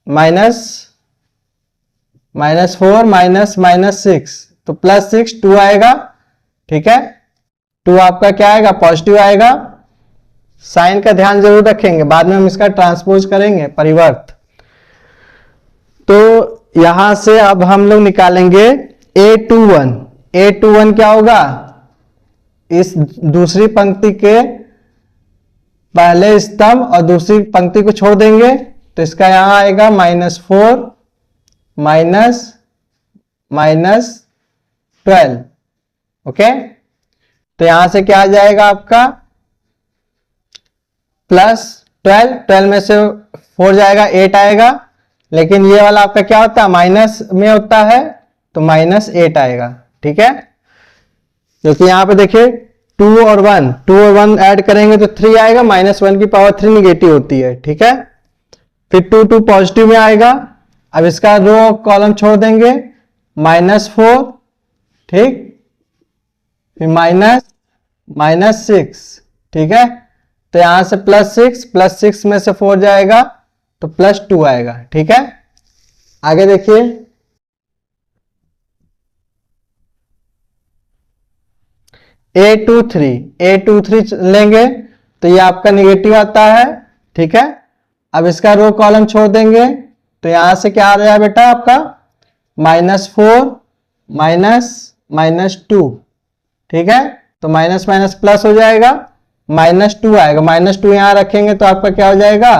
-6, तो +6 2 आएगा। ठीक है, 2 आपका क्या आएगा? पॉजिटिव आएगा। साइन का ध्यान जरूर रखेंगे, बाद में हम इसका ट्रांसपोज करेंगे, परिवर्त। तो यहां से अब हम लोग निकालेंगे a21। a21 क्या होगा? इस दूसरी पंक्ति के पहले स्तंभ और दूसरी पंक्ति को छोड़ देंगे, तो इसका यहां आएगा -4 -12। ओके, तो यहां से क्या आ जाएगा आपका? +12 में से 4 जाएगा, 8 आएगा। लेकिन ये वाला आपका क्या होता है? माइनस में होता है, तो -8 आएगा। ठीक है, क्योंकि यहां पे देखिए 2 और 1 ऐड करेंगे तो 3 आएगा, -1 की पावर 3 निगेटिव होती है। ठीक है, फिर 2 पॉजिटिव में आएगा। अब इसका रो कॉलम छोड़ देंगे, -4। ठीक, फिर -6। ठीक है, तो यहां से +6 में से 4 जाएगा, तो +2 आएगा। ठीक है, आगे देखिए, a23 लेंगे तो ये आपका निगेटिव आता है। ठीक है, अब इसका रो कॉलम छोड़ देंगे, तो यहां से क्या आ रहा है बेटा आपका? -4 -2। ठीक है, तो माइनस माइनस प्लस हो जाएगा, -2 आएगा। -2 यहां रखेंगे तो आपका क्या हो जाएगा?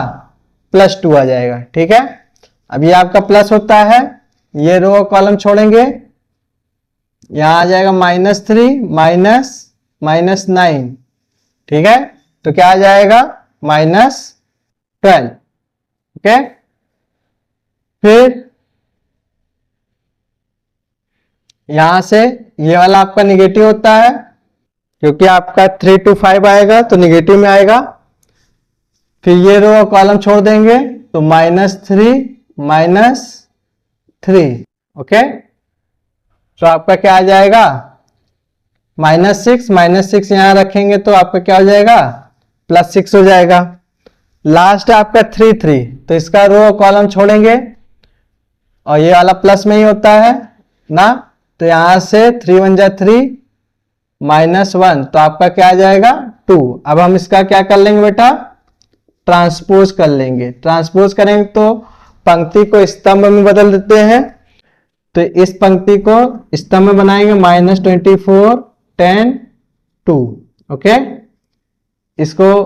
+2 आ जाएगा। ठीक है, अब ये आपका प्लस होता है, ये रो और कॉलम छोड़ेंगे, यहां आ जाएगा -3 -9, ठीक है। तो क्या आ जाएगा -12, ओके। फिर यहां से ये वाला आपका निगेटिव होता है, क्योंकि आपका 3 to 5 आएगा तो निगेटिव में आएगा। फिर ये रो और कॉलम छोड़ देंगे तो -3, ओके। तो आपका क्या आ जाएगा -6 यहां रखेंगे तो आपका क्या हो जाएगा +6 हो जाएगा। लास्ट है आपका 3, तो इसका रो और कॉलम छोड़ेंगे और ये वाला प्लस में ही होता है ना, तो यहां से 3 1 जा 3 -1, तो आपका क्या आ जाएगा 2। अब हम इसका क्या कर लेंगे बेटा, ट्रांसपोज कर लेंगे। ट्रांसपोज करेंगे तो पंक्ति को स्तंभ में बदल देते हैं, तो इस पंक्ति को स्तंभ में बनाएंगे -24 10 2, ओके। इसको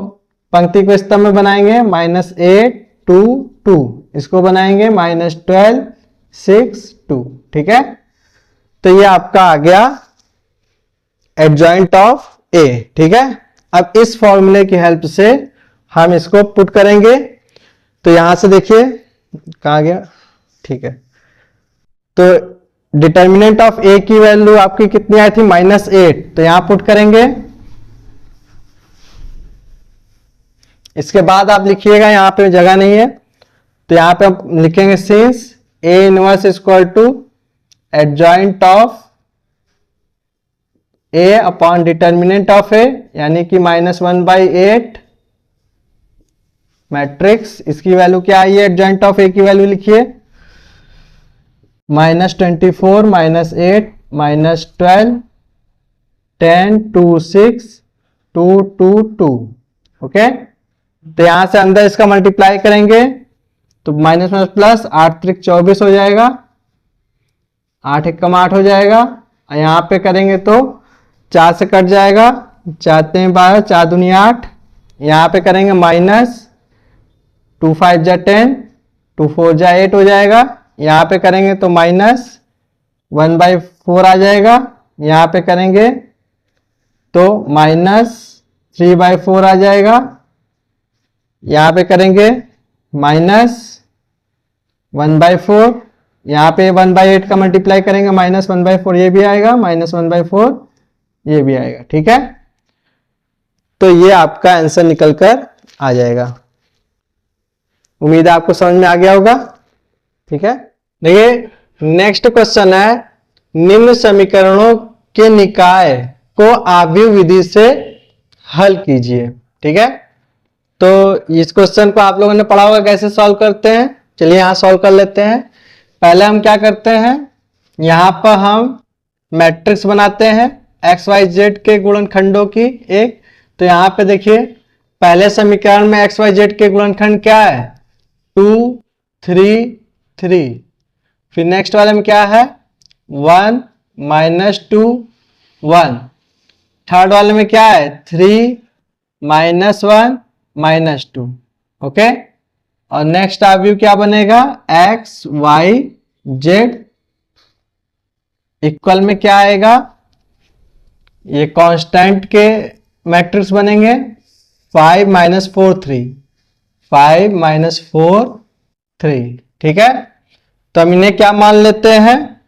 पंक्ति को स्तंभ में बनाएंगे -8 2 2, इसको बनाएंगे -12 6 2, ठीक है। तो ये आपका आ गया एडजॉइंट ऑफ ए, ठीक है। अब इस फॉर्मूले की हेल्प से हम इसको पुट करेंगे, तो यहां से देखिए कहां गया, ठीक है। तो डिटर्मिनेंट ऑफ ए की वैल्यू आपकी कितनी आई थी -8, तो यहां पुट करेंगे। इसके बाद आप लिखिएगा, यहां पे जगह नहीं है तो यहां पे आप लिखेंगे since A inverse equal to adjoint of A upon determinant of A, यानी कि -1/8 मैट्रिक्स। इसकी वैल्यू क्या आई है, एडजॉइंट ऑफ ए की वैल्यू लिखिए -24 -8 -12 10 2 6 2 2 2, ओके। तो यहां से अंदर इसका मल्टीप्लाई करेंगे तो माइनस माइनस प्लस 8 त्रिक 24 हो जाएगा, 8 एकम 8 हो जाएगा। और यहां पे करेंगे तो 4 से कट जाएगा, 4 3 12 4 दूनी 8। यहां पे करेंगे -2 5 जा 10 2 4 जा 8 हो जाएगा। यहां पे करेंगे तो -1/4 आ जाएगा। यहां पे करेंगे तो -3/4 आ जाएगा। यहां पे करेंगे -1/4, यहां पे 1/8 का मल्टीप्लाई करेंगे -1/4 ये भी आएगा, -1/4 ये भी आएगा, ठीक है। तो ये आपका आंसर निकलकर आ जाएगा। उम्मीद है आपको समझ में आ गया होगा, ठीक है। देखिए नेक्स्ट क्वेश्चन है, निम्न समीकरणों के निकाय को आव्यूह विधि से हल कीजिए, ठीक है। तो इस क्वेश्चन को आप लोगों ने पढ़ा होगा कैसे सॉल्व करते हैं। चलिए यहां सॉल्व कर लेते हैं। पहले हम क्या करते हैं, यहां पर हम मैट्रिक्स बनाते हैं एक्स वाई जेड के गुणनखंडों की एक। तो यहां पे देखिए पहले समीकरण में एक्स वाई जेड के गुणनखंड क्या है 2 3 3। फिर नेक्स्ट वाले में क्या है 1 -2 1। थर्ड वाले में क्या है 3 -1 -2, ओके। और नेक्स्ट आव्यूह क्या बनेगा एक्स वाई जेड इक्वल में क्या आएगा, ये कांस्टेंट के मैट्रिक्स बनेंगे 5 -4 3 5 -4 3, ठीक है। तो हम इन्हें क्या मान लेते हैं,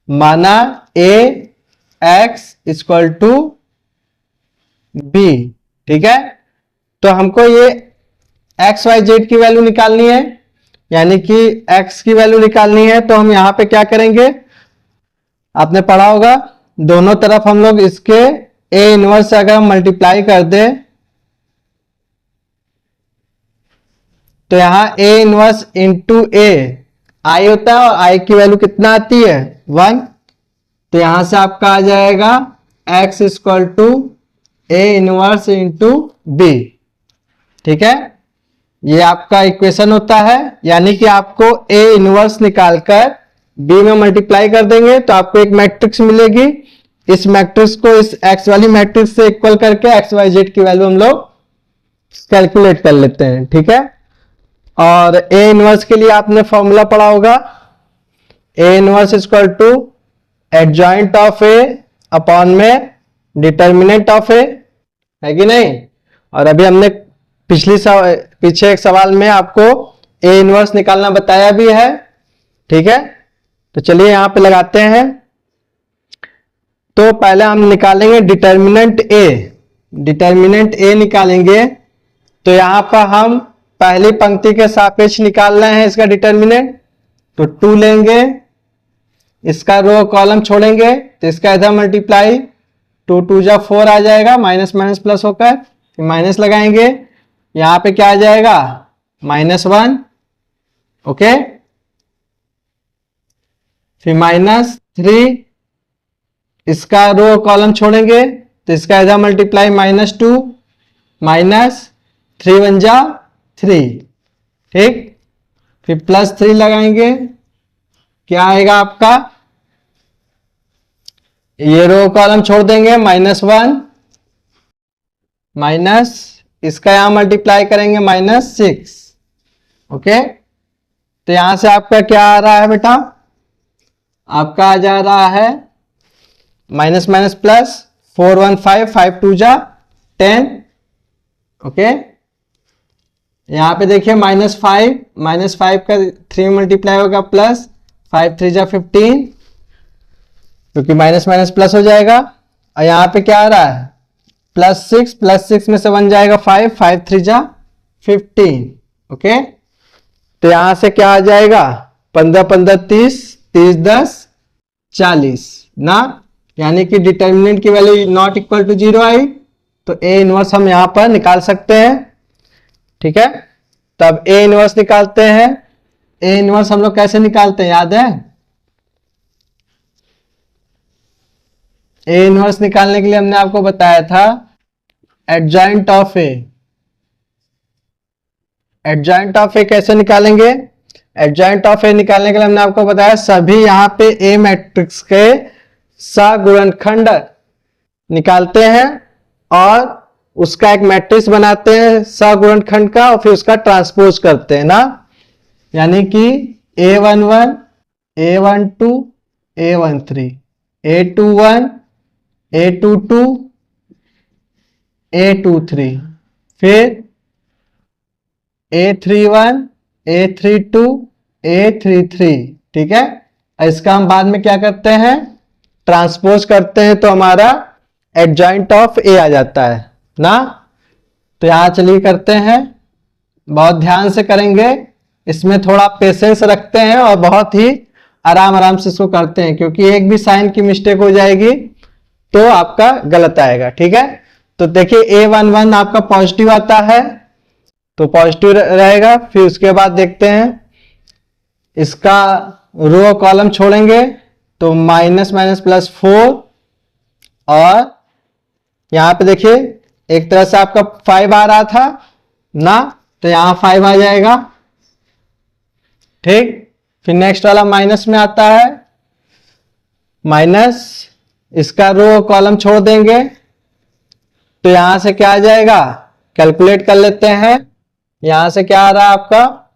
माना a x equal to b, ठीक है। तो हमको ये एक्स वाई जेड की वैल्यू निकालनी है, यानी कि x की वैल्यू निकालनी है। तो हम यहां पे क्या करेंगे, आपने पढ़ा होगा दोनों तरफ हम लोग इसके a इनवर्स से अगर हम मल्टीप्लाई कर दे तो यहां a इनवर्स इंटू a आई होता है और i की वैल्यू कितना आती है 1। तो यहां से आपका आ जाएगा x equal to a inverse into b, ठीक है। ये आपका इक्वेशन होता है, यानी कि आपको a इनवर्स निकालकर b में मल्टीप्लाई कर देंगे तो आपको एक मैट्रिक्स मिलेगी। इस मैट्रिक्स को इस x वाली मैट्रिक्स से इक्वल करके x y z की वैल्यू हम लोग कैलकुलेट कर लेते हैं, ठीक है। और a इनवर्स के लिए आपने फॉर्मूला पढ़ा होगा a inverse equal to adjoint of A upon में डिटर्मिनेंट ऑफ ए, है कि नहीं। और अभी हमने पीछे एक सवाल में आपको ए इनवर्स निकालना बताया भी है, ठीक है। तो चलिए यहां पे लगाते हैं। तो पहले हम निकालेंगे डिटर्मिनेंट ए। डिटर्मिनेंट ए निकालेंगे तो यहां पर हम पहली पंक्ति के सापेक्ष निकाल रहे हैं इसका डिटर्मिनेंट, तो 2 लेंगे, इसका रो कॉलम छोड़ेंगे तो इसका इधर मल्टीप्लाई, 2 2 जा 4 आ जाएगा, माइनस माइनस प्लस होकर माइनस लगाएंगे, यहां पे क्या आ जाएगा -1, ओके। फिर -3, इसका रो कॉलम छोड़ेंगे तो इसका इधर मल्टीप्लाई, -2 -3 1 जा 3, ठीक। फिर +3 लगाएंगे, क्या आएगा आपका, ये रो कॉलम छोड़ देंगे, -1 माइनस इसका यहां मल्टीप्लाई करेंगे -6, ओके। तो यहां से आपका क्या आ रहा है बेटा, आपका आ जा रहा है माइनस माइनस प्लस 4 1 5 5 2 जा 10, ओके। यहां पे देखिए -5 का 3 मल्टीप्लाई होगा प्लस 5 3 जा 15, क्योंकि माइनस माइनस प्लस हो जाएगा। और यहां पे क्या आ रहा है +6 में से 1 जाएगा 5 5 3 जा 15, ओके। तो यहां से क्या आ जाएगा 15 15 30 30 10 40 ना, यानी कि डिटर्मिनेंट की वैल्यू नॉट इक्वल टू 0 आई, तो ए इनवर्स हम यहां पर निकाल सकते हैं, ठीक है। तब ए इनवर्स निकालते हैं। ए इनवर्स हम लोग कैसे निकालते हैं, याद है। ए इनवर्स निकालने के लिए हमने आपको बताया था adjoint of A. Adjoint of A कैसे निकालेंगे, एडजॉइंट ऑफ ए निकालने के लिए हमने आपको बताया सभी यहां पे ए मैट्रिक्स के सगुणनखंड निकालते हैं और उसका एक मैट्रिक्स बनाते हैं सगुणनखंड का, और फिर उसका ट्रांसपोज करते हैं ना, यानी कि A11 A12 A13 A21 A22 A23, फिर A31 A32 A33, ठीक है। इसका हम बाद में क्या करते हैं, ट्रांसपोज करते हैं, तो हमारा एडजॉइंट ऑफ ए आ जाता है ना। तो यहां चलिए करते हैं, बहुत ध्यान से करेंगे, इसमें थोड़ा पेशेंस रखते हैं और बहुत ही आराम आराम से इसको करते हैं, क्योंकि एक भी साइन की मिस्टेक हो जाएगी तो आपका गलत आएगा, ठीक है। तो देखिए A11 आपका पॉजिटिव आता है तो पॉजिटिव रहेगा। फिर उसके बाद देखते हैं इसका रो कॉलम छोड़ेंगे तो माइनस माइनस +4, और यहां पे देखिए एक तरह से आपका 5 आ रहा था ना, तो यहां 5 आ जाएगा, ठीक। फिर नेक्स्ट वाला माइनस में आता है, माइनस इसका रो कॉलम छोड़ देंगे तो यहां से क्या आ जाएगा, कैलकुलेट कर लेते हैं। यहां से क्या आ रहा है आपका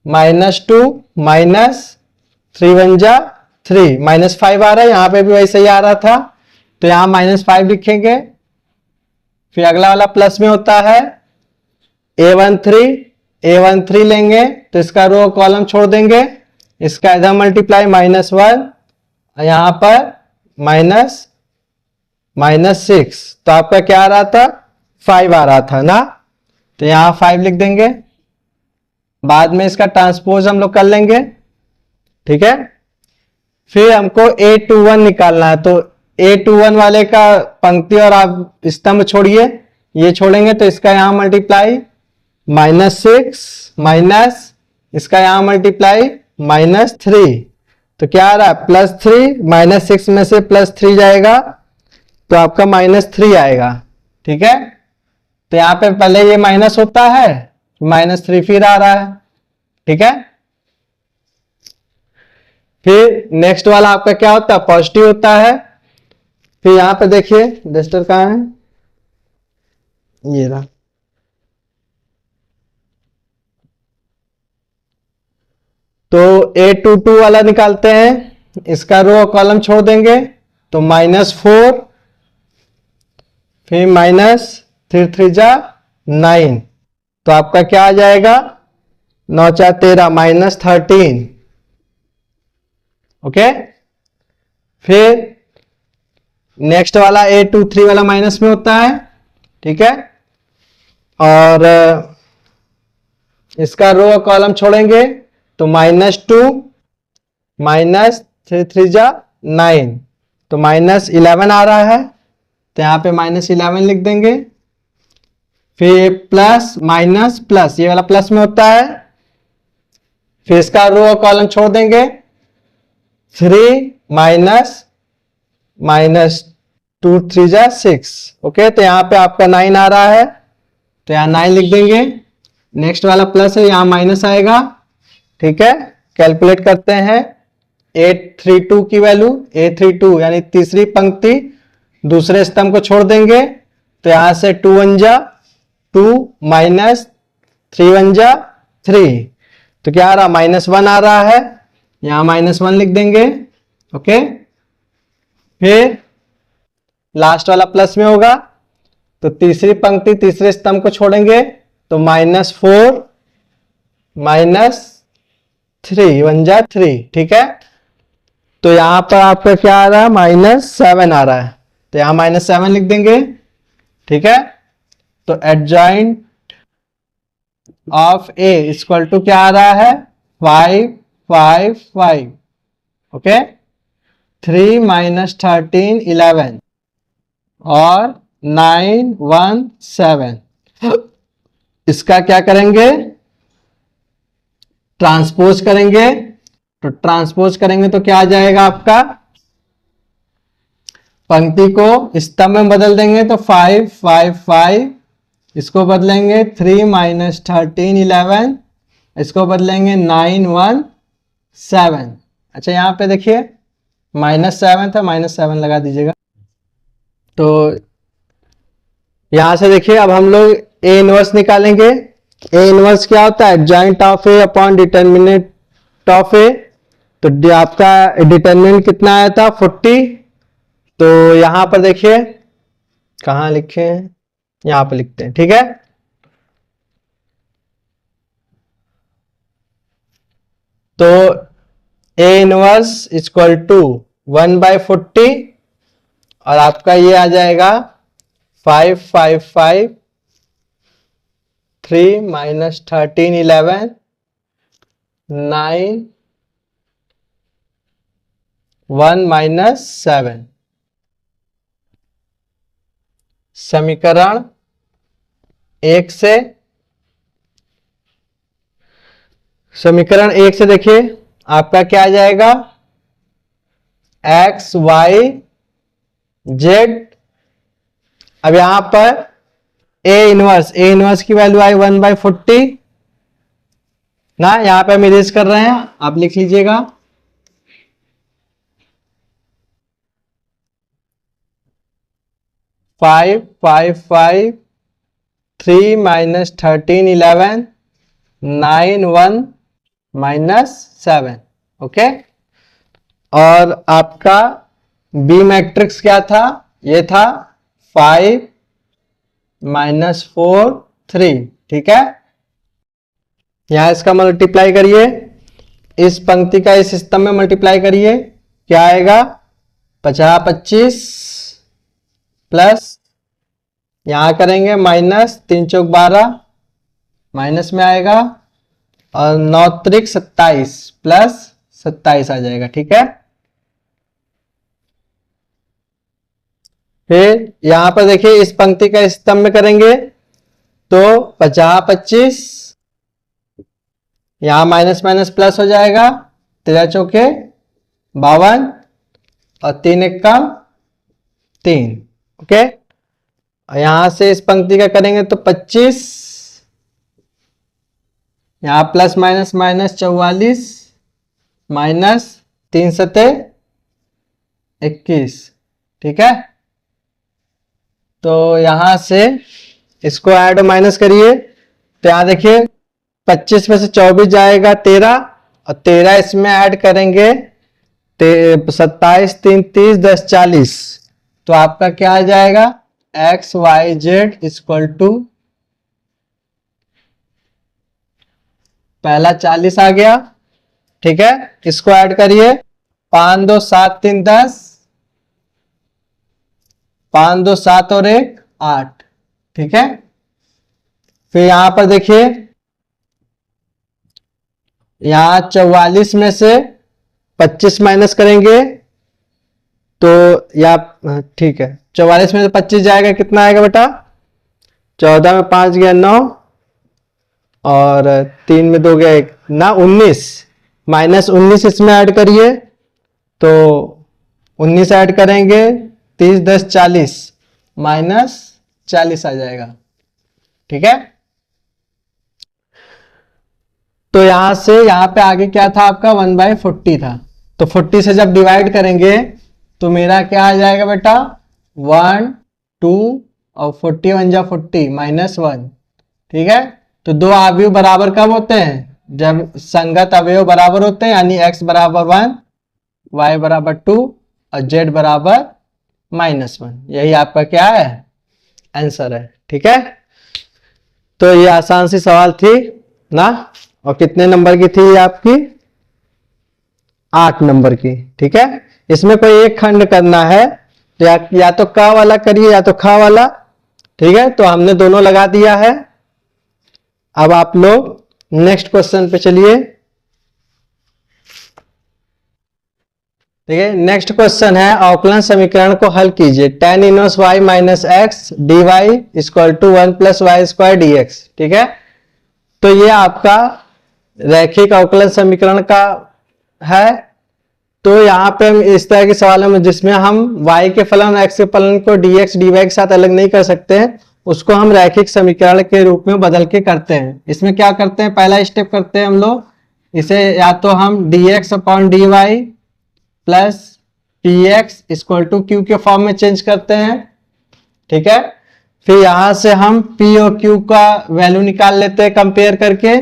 -2 -3 1 जा 3 -5 आ रहा है, यहां पे भी वैसे ही आ रहा था, तो यहां -5 लिखेंगे। फिर अगला वाला प्लस में होता है A13 लेंगे तो इसका रो कॉलम छोड़ देंगे, इसका इधर मल्टीप्लाई -1, यहां पर -6, तो आपका क्या आ रहा था 5 आ रहा था ना, तो यहां 5 लिख देंगे। बाद में इसका ट्रांसपोज हम लोग कर लेंगे, ठीक है। फिर हमको A21 निकालना है, तो A21 वाले का पंक्ति और आप स्तंभ छोड़िए, ये छोड़ेंगे तो इसका यहां मल्टीप्लाई -6 माइनस इसका यहां मल्टीप्लाई -3, तो क्या आ रहा है +3, -6 में से +3 जाएगा तो आपका -3 आएगा, ठीक है। तो यहां पे पहले ये माइनस होता है, -3 फिर आ रहा है, ठीक है। फिर नेक्स्ट वाला आपका क्या होता है, पॉजिटिव होता है। फिर यहां पे देखिए डस्टर कहां है, ये रहा। तो A22 वाला निकालते हैं, इसका रो और कॉलम छोड़ देंगे तो -4, फिर -3 तो आपका क्या आ जाएगा, 9 4 13 -13। ओके, फिर नेक्स्ट वाला A23 वाला माइनस में होता है, ठीक है, और इसका रो और कॉलम छोड़ेंगे तो -2 -3 9 तो -11 आ रहा है, तो यहां पे -11 लिख देंगे। फिर प्लस माइनस प्लस, ये वाला प्लस में होता है, फिर इसका रो और कॉलम छोड़ देंगे, 3 -2 3 6। ओके, तो यहां पे आपका 9 आ रहा है, तो यहां 9 लिख देंगे। नेक्स्ट वाला प्लस है, यहां माइनस आएगा, ठीक है। कैलकुलेट करते हैं A32 की वैल्यू, A32 यानी तीसरी पंक्ति दूसरे स्तंभ को छोड़ देंगे, तो यहां से 2 1 जा 2 -3 1 जा 3, तो क्या आ रहा, -1 आ रहा है, यहां -1 लिख देंगे। ओके, फिर लास्ट वाला प्लस में होगा, तो तीसरी पंक्ति तीसरे स्तंभ को छोड़ेंगे तो -4 -3 1 जा 3, ठीक है। तो यहां पर आपका क्या आ रहा है, -7 आ रहा है, तो यहां -7 लिख देंगे, ठीक है। तो adjoint of A equal to क्या आ रहा है, 5 5 5। ओके, 3 -13 11 और 9 1 7। इसका क्या करेंगे, ट्रांसपोज करेंगे, तो ट्रांसपोज करेंगे तो क्या आ जाएगा आपका, पंक्ति को स्तंभ में बदल देंगे तो 5 5 5, इसको बदलेंगे 3 -13 11, इसको बदलेंगे 9 1 7। अच्छा, यहां पे देखिए -7 था, -7 लगा दीजिएगा। तो यहां से देखिए अब हम लोग A इनवर्स निकालेंगे। A इनवर्स क्या होता है, adjoint of A upon determinant of A। तो आपका डिटर्मिनेंट कितना आया था, 40। तो यहां पर देखिए, कहां लिखे हैं, यहां पर लिखते हैं, ठीक है। तो A इनवर्स इक्वल टू 1/40 और आपका ये आ जाएगा 5 5 5 3 -13 11 9 1 -7। समीकरण 1 से, समीकरण 1 से देखिए आपका क्या आ जाएगा, x y z। अब यहां पर A इनवर्स की वैल्यू आई 1/40 ना, यहां पे हम इरेज कर रहे हैं, आप लिख लीजिएगा। फाइव 5 5 3 -13 11 9 1 -7। ओके, और आपका बी मैट्रिक्स क्या था, ये था 5 -4 3, ठीक है। यहां इसका मल्टीप्लाई करिए, इस पंक्ति का इस स्तंभ में मल्टीप्लाई करिए, क्या आएगा, 50 25 प्लस, यहां करेंगे -3 चौक 12 माइनस में आएगा, और 9 त्रिक 27 प्लस 27 आ जाएगा, ठीक है। फिर यहां पर देखिए इस पंक्ति का स्तंभ में करेंगे तो 50 25, यहां माइनस माइनस प्लस हो जाएगा, 13 चौके 52 और 3 1 का 3। ओके, यहां से इस पंक्ति का करेंगे तो 25, यहां प्लस माइनस माइनस 44 माइनस 3 सते 21, ठीक है। तो यहां से इसको ऐड और माइनस करिए, तो यहां देखिए 25 में से 24 जाएगा 13, और 13 इसमें ऐड करेंगे 27 3 30 10 40, तो आपका क्या आ जाएगा x y z equal to पहला 40 आ गया, ठीक है। इसको ऐड करिए 5 2 7 3 10, 5 2 7 और 1 8, ठीक है। फिर यहां पर देखिए यहां 44 में से 25 माइनस करेंगे तो या ठीक है 44 में से 25 जाएगा, कितना आएगा बेटा 14 में 5 गया 9 और 3 में 2 गया 1 ना 19, माइनस 19 इसमें ऐड करिए तो 19 ऐड करेंगे 30 10 40 माइनस 40 आ जाएगा, ठीक है। तो यहां से यहां पे आगे क्या था आपका 1/40 था, तो 40 से जब डिवाइड करेंगे तो मेरा क्या आ जाएगा बेटा 1 2 और 40 1 जा 40 -1, ठीक है। तो दो अवयव बराबर कब होते हैं जब संगत अवयव बराबर होते हैं, यानी x बराबर 1 y बराबर 2 और z बराबर -1, यही आपका क्या है आंसर है, ठीक है। तो ये आसान सी सवाल थी ना, और कितने नंबर की थी आपकी 8 नंबर की, ठीक है। इसमें कोई एक खंड करना है तो या तो क वाला करिए या तो ख वाला, ठीक है। तो हमने दोनों लगा दिया है। अब आप लोग नेक्स्ट क्वेश्चन पे चलिए, ठीक है। नेक्स्ट क्वेश्चन है अवकलन समीकरण को हल कीजिए tan inverse y minus x d Y equal to 1 plus Y square d x, ठीक है। तो ये आपका रैखिक अवकलन समीकरण का है। तो यहाँ पे हम इस तरह के सवालों में जिसमें हम y के फलन और x के फलन को dx dy के साथ अलग नहीं कर सकते हैं, उसको हम रैखिक समीकरण के रूप में बदल के करते हैं। इसमें क्या करते हैं, पहला स्टेप करते हैं हम लोग, इसे या तो हम dx upon dy plus px equal to q के फॉर्म में चेंज करते हैं, ठीक है। फिर यहां से हम p और q का वैल्यू निकाल लेते हैं कंपेयर करके।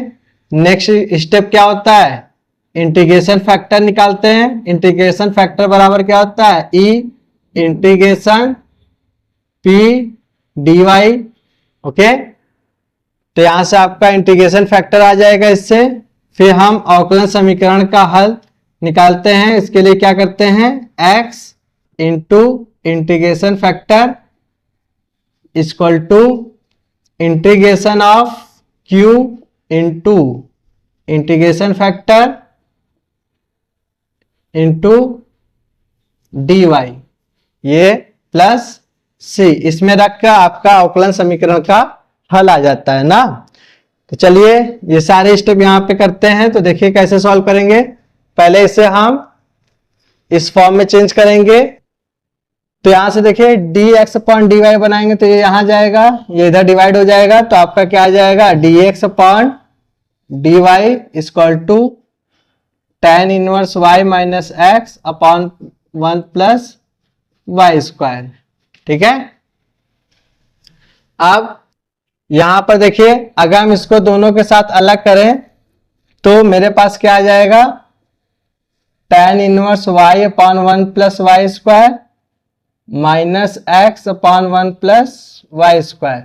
नेक्स्ट स्टेप क्या होता है, इंटीग्रेशन फैक्टर निकालते हैं। इंटीग्रेशन फैक्टर बराबर क्या होता है e integration p dy, okay. तो यहां से आपका इंटीग्रेशन फैक्टर आ जाएगा इससे। फिर हम अवकलन समीकरण का हल निकालते हैं। इसके लिए क्या करते हैं x into integration factor equal to integration of q into integration factor into d y, ये प्लस c, इसमें रख कर आपका अवकलन समीकरण का हल आ जाता है ना। तो चलिए ये सारे स्टेप यहां पे करते हैं। तो देखिए कैसे सॉल्व करेंगे। पहले इसे हम इस फॉर्म में चेंज करेंगे। तो यहां से देखिए dx अपॉन dy बनाएंगे तो ये यहां जाएगा, ये इधर डिवाइड हो जाएगा, तो आपका क्या आ जाएगा dx upon dy equal to tan inverse y minus x upon 1 plus Y square, ठीक है। अब यहां पर देखिए अगर हम इसको दोनों के साथ अलग करें तो मेरे पास क्या आ जाएगा tan inverse y upon 1 plus Y square minus x upon 1 plus Y square.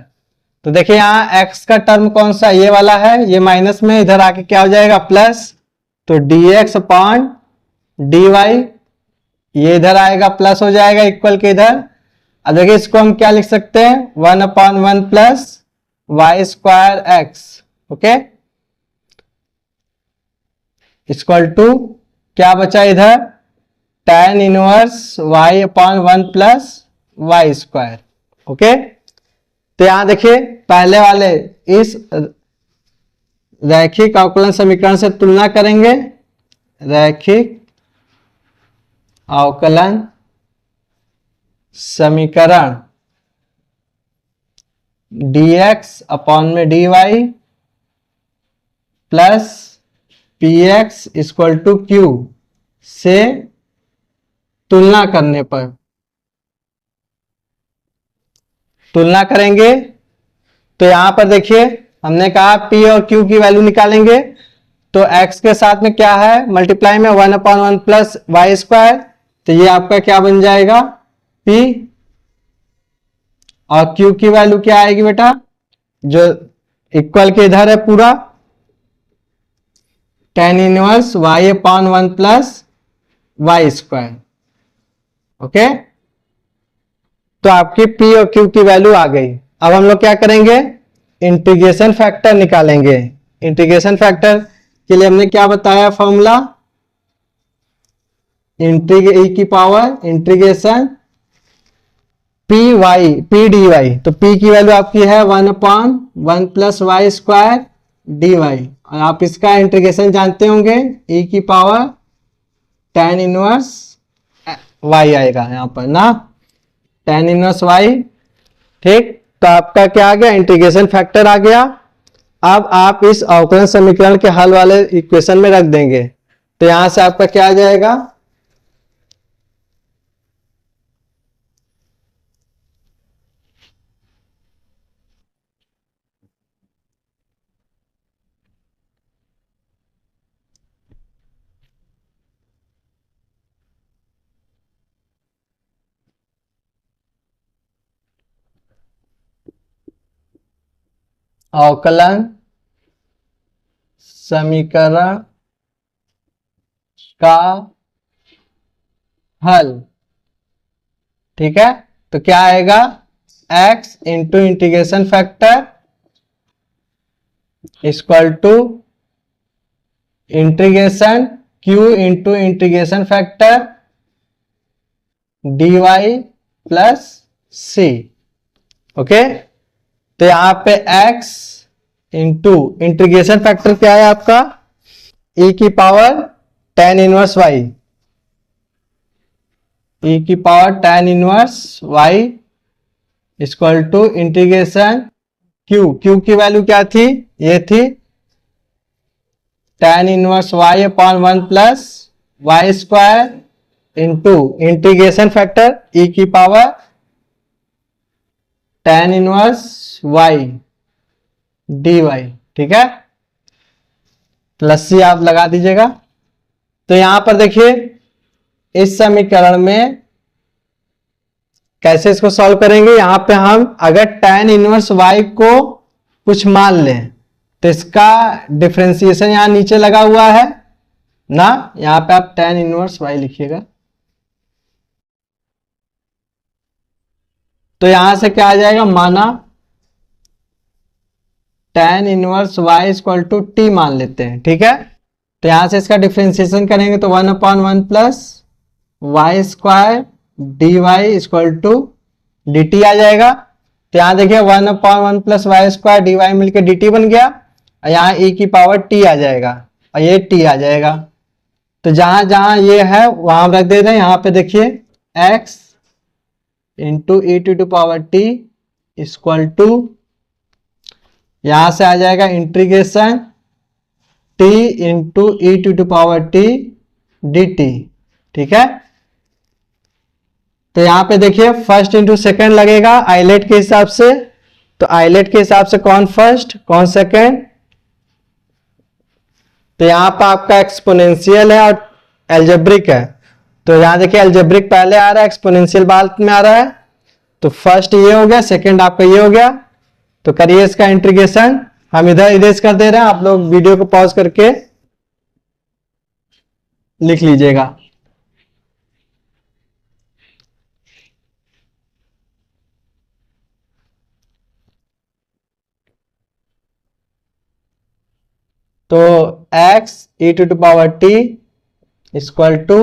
तो देखिए यहां x का टर्म कौन सा ये वाला है, ये माइनस में इधर आके क्या हो जाएगा प्लस, तो dx अपॉन dy ये इधर आएगा प्लस हो जाएगा इक्वल के इधर। अब देखिए इसको हम क्या लिख सकते हैं 1 upon 1 plus Y square x, okay, equal to क्या बचा इधर tan inverse y upon 1 plus Y square, okay. तो यहां देखिए पहले वाले इस रैखिक अवकलन समीकरण से तुलना करेंगे। रैखिक अवकलन समीकरण dx अपॉन में dy plus px equal to q से तुलना करने पर तुलना करेंगे। तो यहां पर देखिए हमने कहा p और q की वैल्यू निकालेंगे। तो x के साथ में क्या है, मल्टीप्लाई में 1/1 प्लस वाई स्क्वायर, तो ये आपका क्या बन जाएगा p, और q की वैल्यू क्या आएगी बेटा, जो इक्वल के इधर है पूरा tan inverse y/1 plus Y square. Okay, तो आपकी p और q की वैल्यू आ गई। अब हम लोग क्या करेंगे, इंटीग्रेशन फैक्टर निकालेंगे। इंटीग्रेशन फैक्टर के लिए हमने क्या बताया फॉर्मूला, e की power integration p d y. तो p की वैल्यू आपकी है 1/1 plus Y square D y, और आप इसका इंटीग्रेशन जानते होंगे, e की पावर tan इनवर्स y आएगा यहाँ पर ना, tan इनवर्स y। ठीक, तो आपका क्या आ गया, इंटीग्रेशन फैक्टर आ गया। अब आप इस अवकलन समीकरण के हल वाले इक्वेशन में रख देंगे, तो यहां से आपका क्या आ जाएगा, अवकलन समीकरण का हल। ठीक है, तो क्या आएगा, x into integration factor equal to integration q into integration factor dy plus c। Okay, तो यहां पे x इंटू इंटीग्रेशन फैक्टर क्या है आपका, e की power tan inverse y, e की power tan inverse y equal to integration q की value क्या थी, ये थी tan inverse y/1 plus Y square into integration factor e की power tan inverse y dy। ठीक है, प्लस सी आप लगा दीजिएगा। तो यहां पर देखिए इस समीकरण में कैसे इसको सॉल्व करेंगे, यहां पे हम अगर tan इनवर्स y को कुछ मान लें तो इसका डिफरेंशिएशन यहां नीचे लगा हुआ है ना, यहां पे आप tan इनवर्स y लिखिएगा, तो यहां से क्या आ जाएगा, माना tan inverse y equal to t मान लेते हैं। ठीक है, तो यहां से इसका डिफरेंशिएशन करेंगे तो 1/1 plus Y square D Y equal to D T आ जाएगा। तो यहां देखिए 1/1 plus Y square D Y मिलकर डी टी बन गया, और यहाँ e की पावर t आ जाएगा और ये t आ जाएगा। तो जहां जहां ये है वहां रख दे रहे हैं, यहाँ पे देखिए x into e to power t equal to, यहां से आ जाएगा integration t into e to power t d T. ठीक है, तो यहां पे देखिए फर्स्ट इंटू सेकेंड लगेगा आइलेट के हिसाब से, तो आइलेट के हिसाब से कौन फर्स्ट कौन सेकेंड, तो यहां पर आपका एक्सपोनेंशियल है और एल्जेब्रिक है, तो यहां देखिए एल्जेब्रिक पहले आ रहा है, एक्सपोनेंशियल बाद में आ रहा है, तो फर्स्ट ये हो गया, सेकंड आपका ये हो गया। तो करिए इसका इंटीग्रेशन, हम इधर इरेज कर दे रहे हैं, आप लोग वीडियो को पॉज करके लिख लीजिएगा। तो x e to power t equal to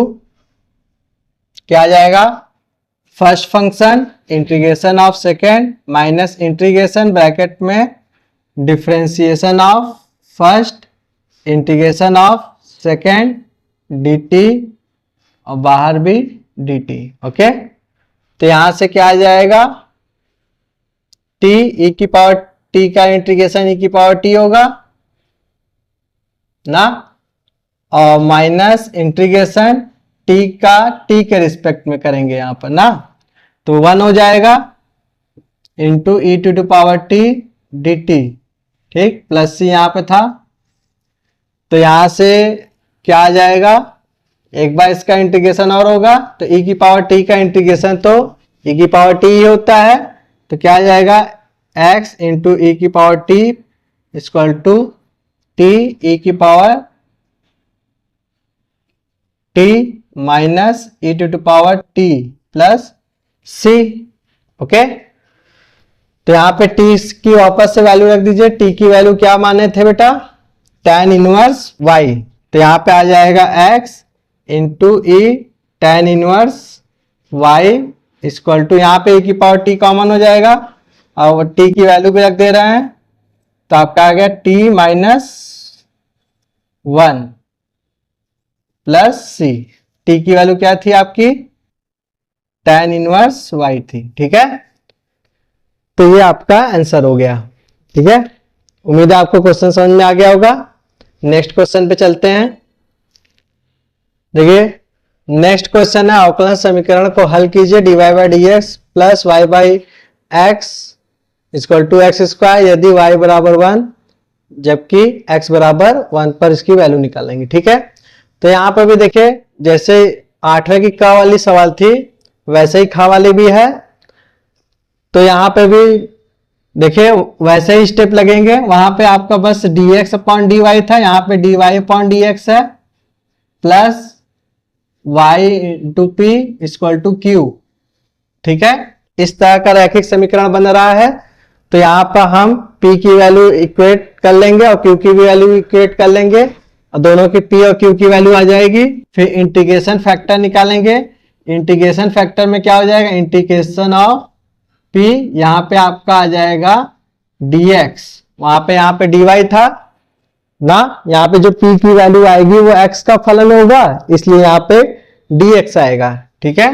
क्या आ जाएगा, first function integration of second minus integration bracket में differentiation of first integration of second dt और बाहर भी dt। ओके, तो यहां से क्या आ जाएगा, t e की पावर t का इंटीग्रेशन e की पावर t होगा ना, और माइनस इंटीग्रेशन t का t के रिस्पेक्ट में करेंगे यहां पर ना, तो 1 हो जाएगा into e to power t dt। ठीक, प्लस सी यहां पे था, तो यहां से क्या आ जाएगा, एक बार इसका इंटीग्रेशन और होगा तो e की पावर t का इंटीग्रेशन तो e की पावर t ही होता है, तो क्या आ जाएगा x इंटू ई की power t equal to t e की power t minus e to power t plus c। Okay, तो यहां पे t की वापस से वैल्यू रख दीजिए। t की वैल्यू क्या माने थे बेटा, tan इनवर्स y, तो यहां पे आ जाएगा x into e tan inverse y equal to, यहां पे e की पावर t कॉमन हो जाएगा और t की वैल्यू भी रख दे रहे हैं, तो आपका आ गया t minus 1 plus c। t की वैल्यू क्या थी आपकी, tan इनवर्स y थी। ठीक है, तो ये आपका आंसर हो गया। ठीक है, उम्मीद है आपको क्वेश्चन समझ में आ गया होगा। नेक्स्ट क्वेश्चन पे चलते हैं। देखिए नेक्स्ट क्वेश्चन है, अवकलन समीकरण को हल कीजिए dy by d x plus y by x equal to x square यदि y बराबर 1 जबकि x बराबर 1 पर इसकी वैल्यू निकालेंगे। ठीक है, तो यहां पर भी देखिए जैसे 8वें की का वाली सवाल थी वैसे ही खा वाली भी है, तो यहां पे भी देखिए वैसे ही स्टेप लगेंगे। वहां पे आपका बस dx अपॉन dy था, यहाँ पे dy अपॉन dx है plus y into p equal to q. ठीक है, इस तरह का रैखिक समीकरण बन रहा है। तो यहां पर हम p की वैल्यू इक्वेट कर लेंगे और q की भी वैल्यू इक्वेट कर लेंगे और दोनों की p और q की वैल्यू आ जाएगी। फिर इंटीग्रेशन फैक्टर निकालेंगे। इंटीग्रेशन फैक्टर में क्या हो जाएगा, इंटीग्रेशन ऑफ p, यहां पे आपका आ जाएगा dx, वहां पे यहाँ पे dy था ना, यहाँ पे जो p की वैल्यू आएगी वो x का फलन होगा, इसलिए यहाँ पे dx आएगा। ठीक है,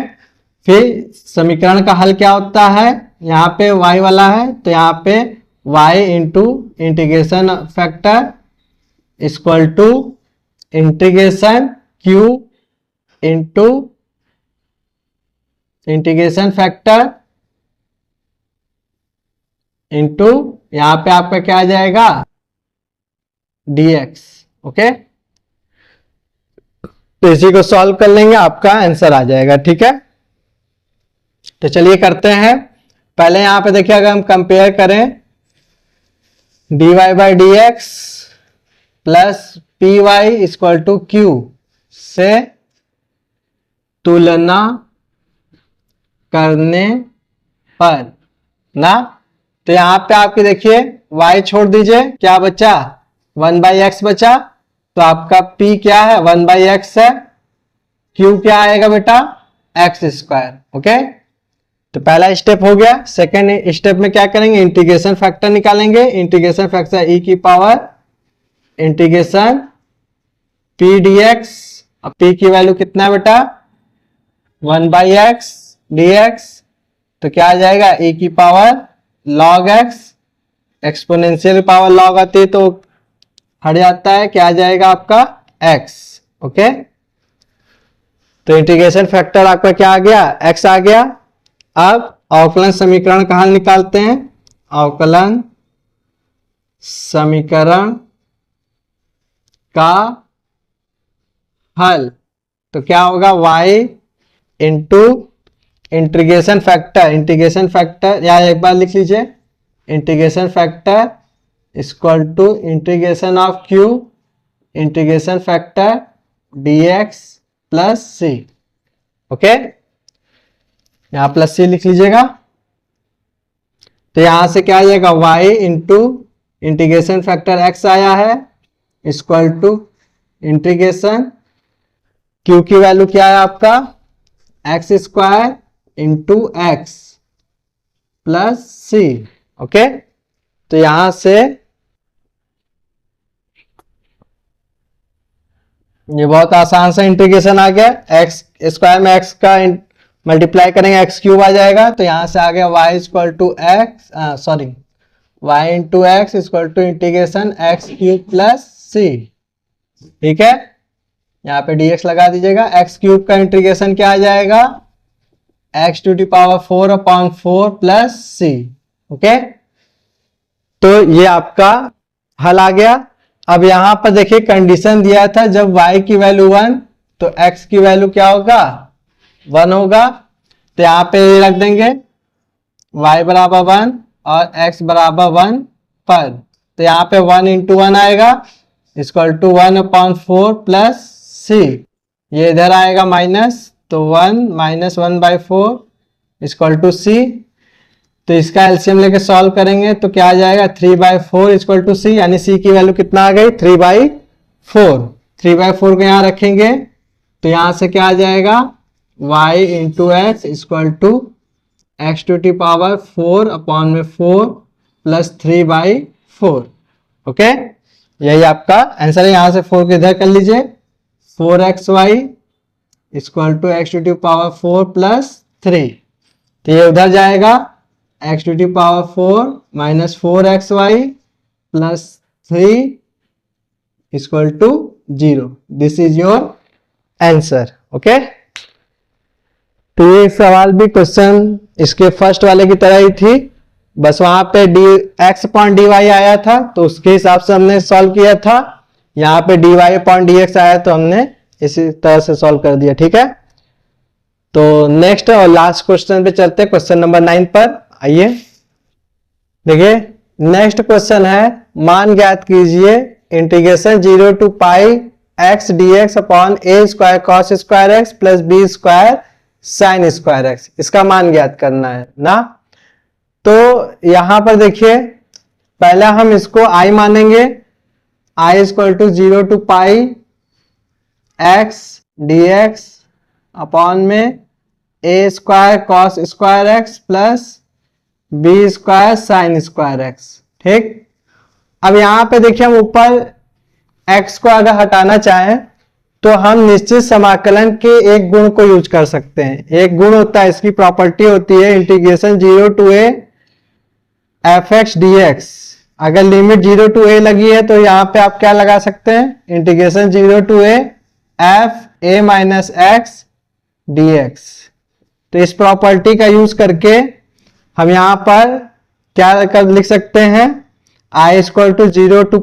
फिर समीकरण का हल क्या होता है, यहाँ पे y वाला है तो यहाँ पे y into integration factor equal to integration q into integration factor into यहां पे आपका क्या आ जाएगा dx। ओके, तो इसी को सॉल्व कर लेंगे, आपका आंसर आ जाएगा। ठीक है, तो चलिए करते हैं। पहले यहां पे देखिए अगर हम कंपेयर करें dy by d x plus p y equal to q से तुलना करने पर ना, तो यहां पे आपके देखिए y छोड़ दीजिए, क्या बचा 1 बाई एक्स बचा, तो आपका p क्या है 1 बाई एक्स है, q क्या आएगा बेटा एक्स स्क्वायर। ओके, तो पहला स्टेप हो गया। सेकेंड स्टेप में क्या करेंगे, इंटीग्रेशन फैक्टर निकालेंगे। इंटीग्रेशन फैक्टर e की पावर इंटीग्रेशन p dx, अब p की वैल्यू कितना है बेटा 1 बाई एक्स dx, तो क्या आ जाएगा e की power log x, exponential power log आती है तो हट जाता है, क्या आ जाएगा आपका x। ओके, तो इंटीग्रेशन फैक्टर आपका क्या आ गया x आ गया। अब अवकलन समीकरण का हल निकालते हैं। अवकलन समीकरण का हल, तो क्या होगा y इंटू इंटीग्रेशन फैक्टर या एक बार लिख लीजिए, integration factor equal to integration of q integration factor dx plus c। Okay, यहां प्लस c लिख लीजिएगा, तो यहां से क्या आ जाएगा y into integration factor x आया है इक्वल टू इंटीग्रेशन q की वैल्यू क्या है आपका X square into X plus सी। ओके, तो यहां से ये बहुत आसान सा इंटीग्रेशन आ गया। एक्स स्क्वायर में एक्स का मल्टीप्लाई करेंगे एक्स क्यूब आ जाएगा, तो यहां से आ गया Y equal to X sorry Y into x equal to integration X cube plus C. ठीक है, यहाँ पे dx लगा दीजिएगा। एक्स क्यूब का इंटीग्रेशन क्या आ जाएगा x to the power 4 upon 4 plus C. Okay, तो ये आपका हल आ गया। अब यहां पर देखिए कंडीशन दिया था जब y की वैल्यू 1 तो x की वैल्यू क्या होगा 1 होगा। तो यहां पे रख देंगे y बराबर 1 और x बराबर 1 पर। तो यहाँ पे 1 इंटू 1 आएगा इक्वल टू 1/4 प्लस c। ये इधर आएगा माइनस, तो 1 माइनस 1/4 इक्वल टू c। तो इसका एलसीएम लेके सॉल्व करेंगे तो क्या आ जाएगा 3/4 इक्वल टू c, यानी c की वैल्यू कितना आ गई 3/4। 3/4 को यहाँ रखेंगे तो यहां से क्या आ जाएगा y into x equal to x to the power 4/4 plus 3/4। Okay, यही आपका आंसर है। यहां से 4 को इधर कर लीजिए, 4xy equal to x to the power 4 plus 3। तो ये उधर जाएगा x to the power 4 minus 4xy plus 3 equal to 0। This is your answer. Okay, तो ये सवाल भी क्वेश्चन इसके फर्स्ट वाले की तरह ही थी, बस वहां पे x अपॉन dy आया था तो उसके हिसाब से हमने सॉल्व किया था। यहाँ पे dy अपॉन dx आया तो हमने इसी तरह से सॉल्व कर दिया। ठीक है, तो नेक्स्ट और लास्ट क्वेश्चन पे चलते हैं, क्वेश्चन नंबर 9 पर। आइए देखिए, नेक्स्ट क्वेश्चन है मान ज्ञात कीजिए integration 0 to pi x dx upon a square cos square x plus b square sin square x. इसका मान ज्ञात करना है ना। तो यहां पर देखिए पहला हम इसको i मानेंगे, i equal to 0 to pi x dx upon में a square cos square x plus b square sin square x. ठीक, अब यहां पे देखिए हम ऊपर x को अगर हटाना चाहें तो हम निश्चित समाकलन के एक गुण को यूज कर सकते हैं। एक गुण होता है, इसकी प्रॉपर्टी होती है integration 0 to a fx dx। अगर लिमिट 0 टू a लगी है तो यहां पे आप क्या लगा सकते हैं integration 0 to a f a minus x dx। तो इस प्रॉपर्टी का यूज करके हम यहां पर क्या कर लिख सकते हैं i equal to 0 to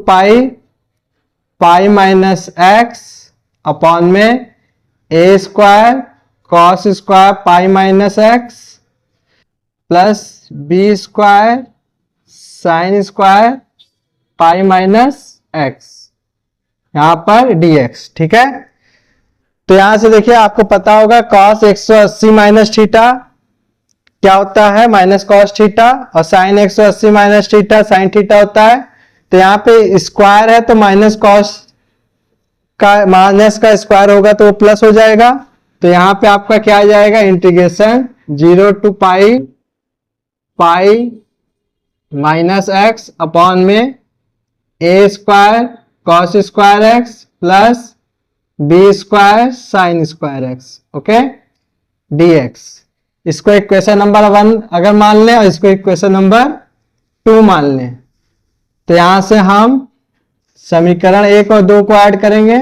pi minus x upon में a square cos square pi minus x plus b square sin square pi minus x यहां पर dx। ठीक है, तो यहां से देखिए आपको पता होगा cos 180 माइनस थीटा क्या होता है माइनस कॉस थीटा, और sin 180 minus theta sin theta होता है। तो यहाँ पे स्क्वायर है तो माइनस कॉस का माइनस का स्क्वायर होगा तो वो प्लस हो जाएगा। तो यहाँ पे आपका क्या आ जाएगा integration 0 to pi minus x upon में a square cos square x plus b square sin square x. Okay, dx। इसको इक्वेशन नंबर 1 अगर मान लें और इसको इक्वेशन नंबर 2 मान लें तो यहां से हम समीकरण 1 और 2 को ऐड करेंगे।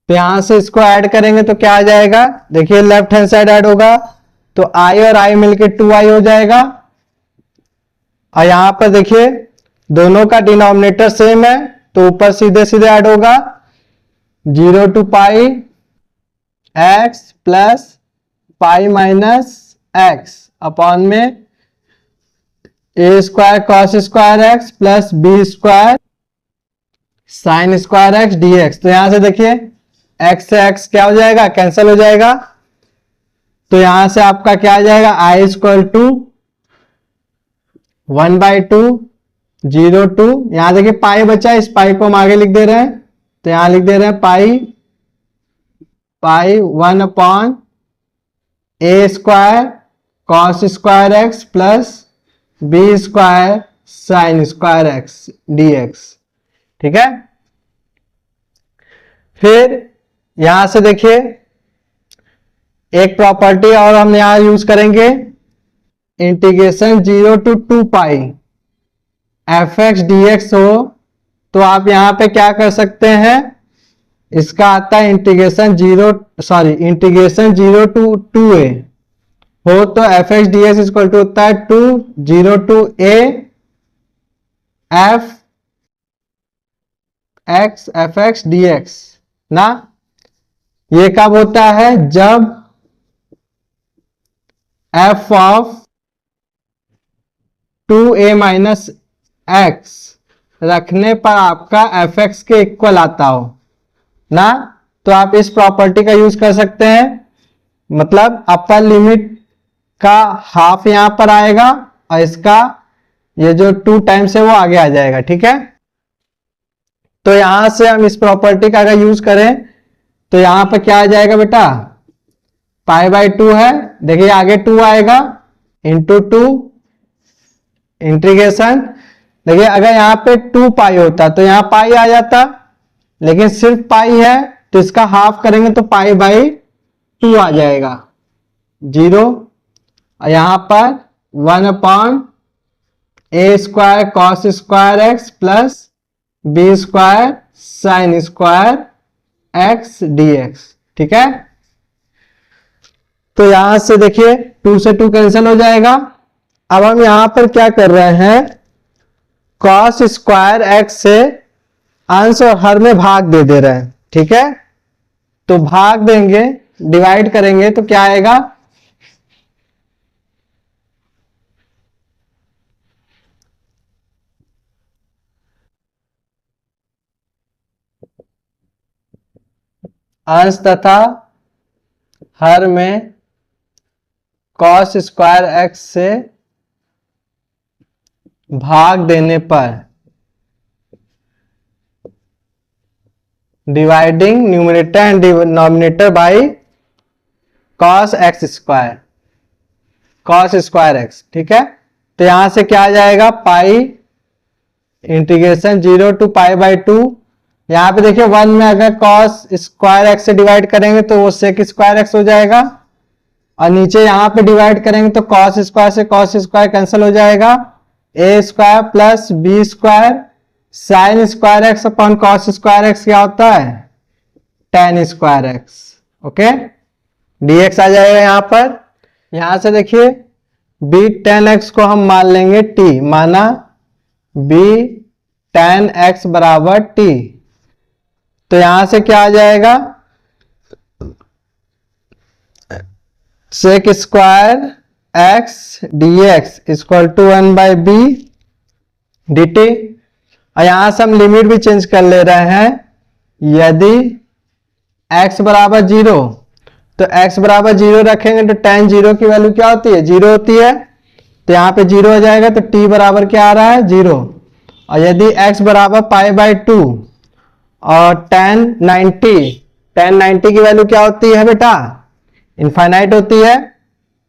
तो यहां से इसको ऐड करेंगे तो क्या आ जाएगा, देखिए लेफ्ट हैंड साइड ऐड होगा तो i और i मिलके 2i हो जाएगा। और यहां पर देखिए दोनों का डिनोमिनेटर सेम है तो ऊपर सीधे सीधे ऐड होगा 0 to pi x plus pi minus x upon में a square cos square x plus b square sin square x dx। तो यहां से देखिए x से x क्या हो जाएगा कैंसिल हो जाएगा। तो यहां से आपका क्या आ जाएगा i इक्वल टू 1/2 0 टू, यहां देखिए पाई बचा है, इस पाई को हम आगे लिख दे रहे हैं तो यहां लिख दे रहे हैं पाई 1 upon a square cos square x plus b square sin square x dx। ठीक है, फिर यहां से देखिए एक प्रॉपर्टी और हम यहां यूज करेंगे integration 0 to 2 pi fx dx हो तो आप यहां पे क्या कर सकते हैं इसका आता है इंटीग्रेशन 0 to 2a हो तो f x d x equal to होता है 2 0 to a f x d x ना। ये कब होता है? जब F of 2a minus x रखने पर आपका एफ एक्स के इक्वल आता हो ना। तो आप इस प्रॉपर्टी का यूज कर सकते हैं, मतलब अपर लिमिट का हाफ यहां पर आएगा और इसका ये जो 2 टाइम्स है वो आगे आ जाएगा। ठीक है, तो यहां से हम इस प्रॉपर्टी का अगर यूज करें तो यहां पर क्या आ जाएगा बेटा? π/2 है, देखिए आगे 2 आएगा इंटू 2 इंटीग्रेशन। देखिए अगर यहाँ पे 2 पाई होता तो यहाँ पाई आ जाता, लेकिन सिर्फ पाई है तो इसका हाफ करेंगे तो π/2 आ जाएगा 0। और यहां पर 1/a² cos square x plus b² sin square x dx। ठीक है, तो यहां से देखिए 2 से 2 कैंसिल हो जाएगा। अब हम यहां पर क्या कर रहे हैं? cos स्क्वायर एक्स से अंश और हर में भाग दे रहे हैं। ठीक है, तो भाग देंगे, डिवाइड करेंगे तो क्या आएगा? अंश तथा हर में cos स्क्वायर एक्स से भाग देने पर dividing numerator and denominator by cos square x. ठीक है, तो यहां से क्या आ जाएगा? पाई इंटीग्रेशन 0 to π/2। यहां पे देखिए 1 में अगर cos स्क्वायर एक्स से डिवाइड करेंगे तो वो sec स्क्वायर एक्स हो जाएगा, और नीचे यहां पे डिवाइड करेंगे तो cos स्क्वायर से cos स्क्वायर कैंसिल हो जाएगा, a² plus b² sin square x upon cos square x क्या होता है? tan square x. Okay, dx आ जाएगा यहां पर। यहां से देखिए b tan x को हम मान लेंगे t, माना b tan x बराबर t। तो यहां से क्या आ जाएगा? sec square x dx equal to 1/b dt। और यहां से हम लिमिट भी चेंज कर ले रहे हैं। यदि x बराबर 0 तो x बराबर 0 रखेंगे तो tan 0 की वैल्यू क्या होती है? 0 होती है, तो यहां पे 0 हो जाएगा, तो t बराबर क्या आ रहा है? 0। और यदि x बराबर π/2 और tan 90 की वैल्यू क्या होती है बेटा? इनफाइनाइट होती है,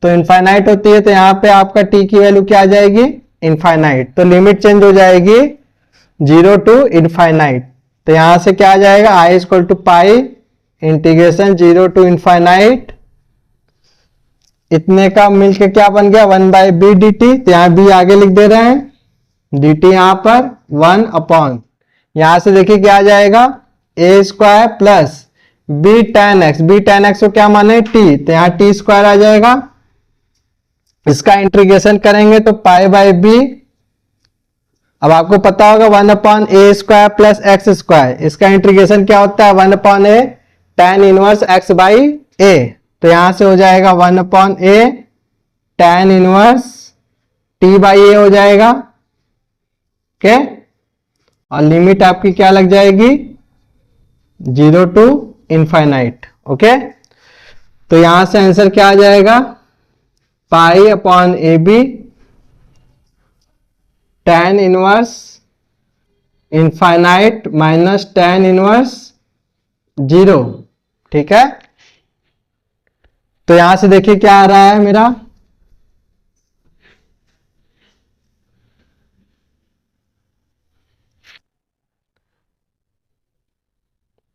तो इनफाइनाइट होती है तो यहां पे आपका t की वैल्यू क्या आ जाएगी? इनफाइनाइट। तो लिमिट चेंज हो जाएगी 0 to इनफाइनाइट। तो यहां से क्या आ जाएगा? i equal to pi integration 0 to infinite, इतने का मिलके क्या बन गया? 1/b dt। तो यहां b आगे लिख दे रहे हैं, dt यहां पर 1 अपॉन, यहां से देखिए क्या आ जाएगा? a² plus b tan x को क्या माने? t, तो यहां t² आ जाएगा। इसका इंटीग्रेशन करेंगे तो π/b, अब आपको पता होगा 1/a² प्लस x², इसका इंटीग्रेशन क्या होता है? 1/a tan inverse x/a। तो यहां से हो जाएगा 1/a tan इनवर्स t/a हो जाएगा। ओके, और लिमिट आपकी क्या लग जाएगी? 0 to इनफाइनाइट। ओके, तो यहां से आंसर क्या आ जाएगा? π/ab tan inverse infinite minus tan inverse 0। ठीक है, तो यहां से देखिए क्या आ रहा है मेरा?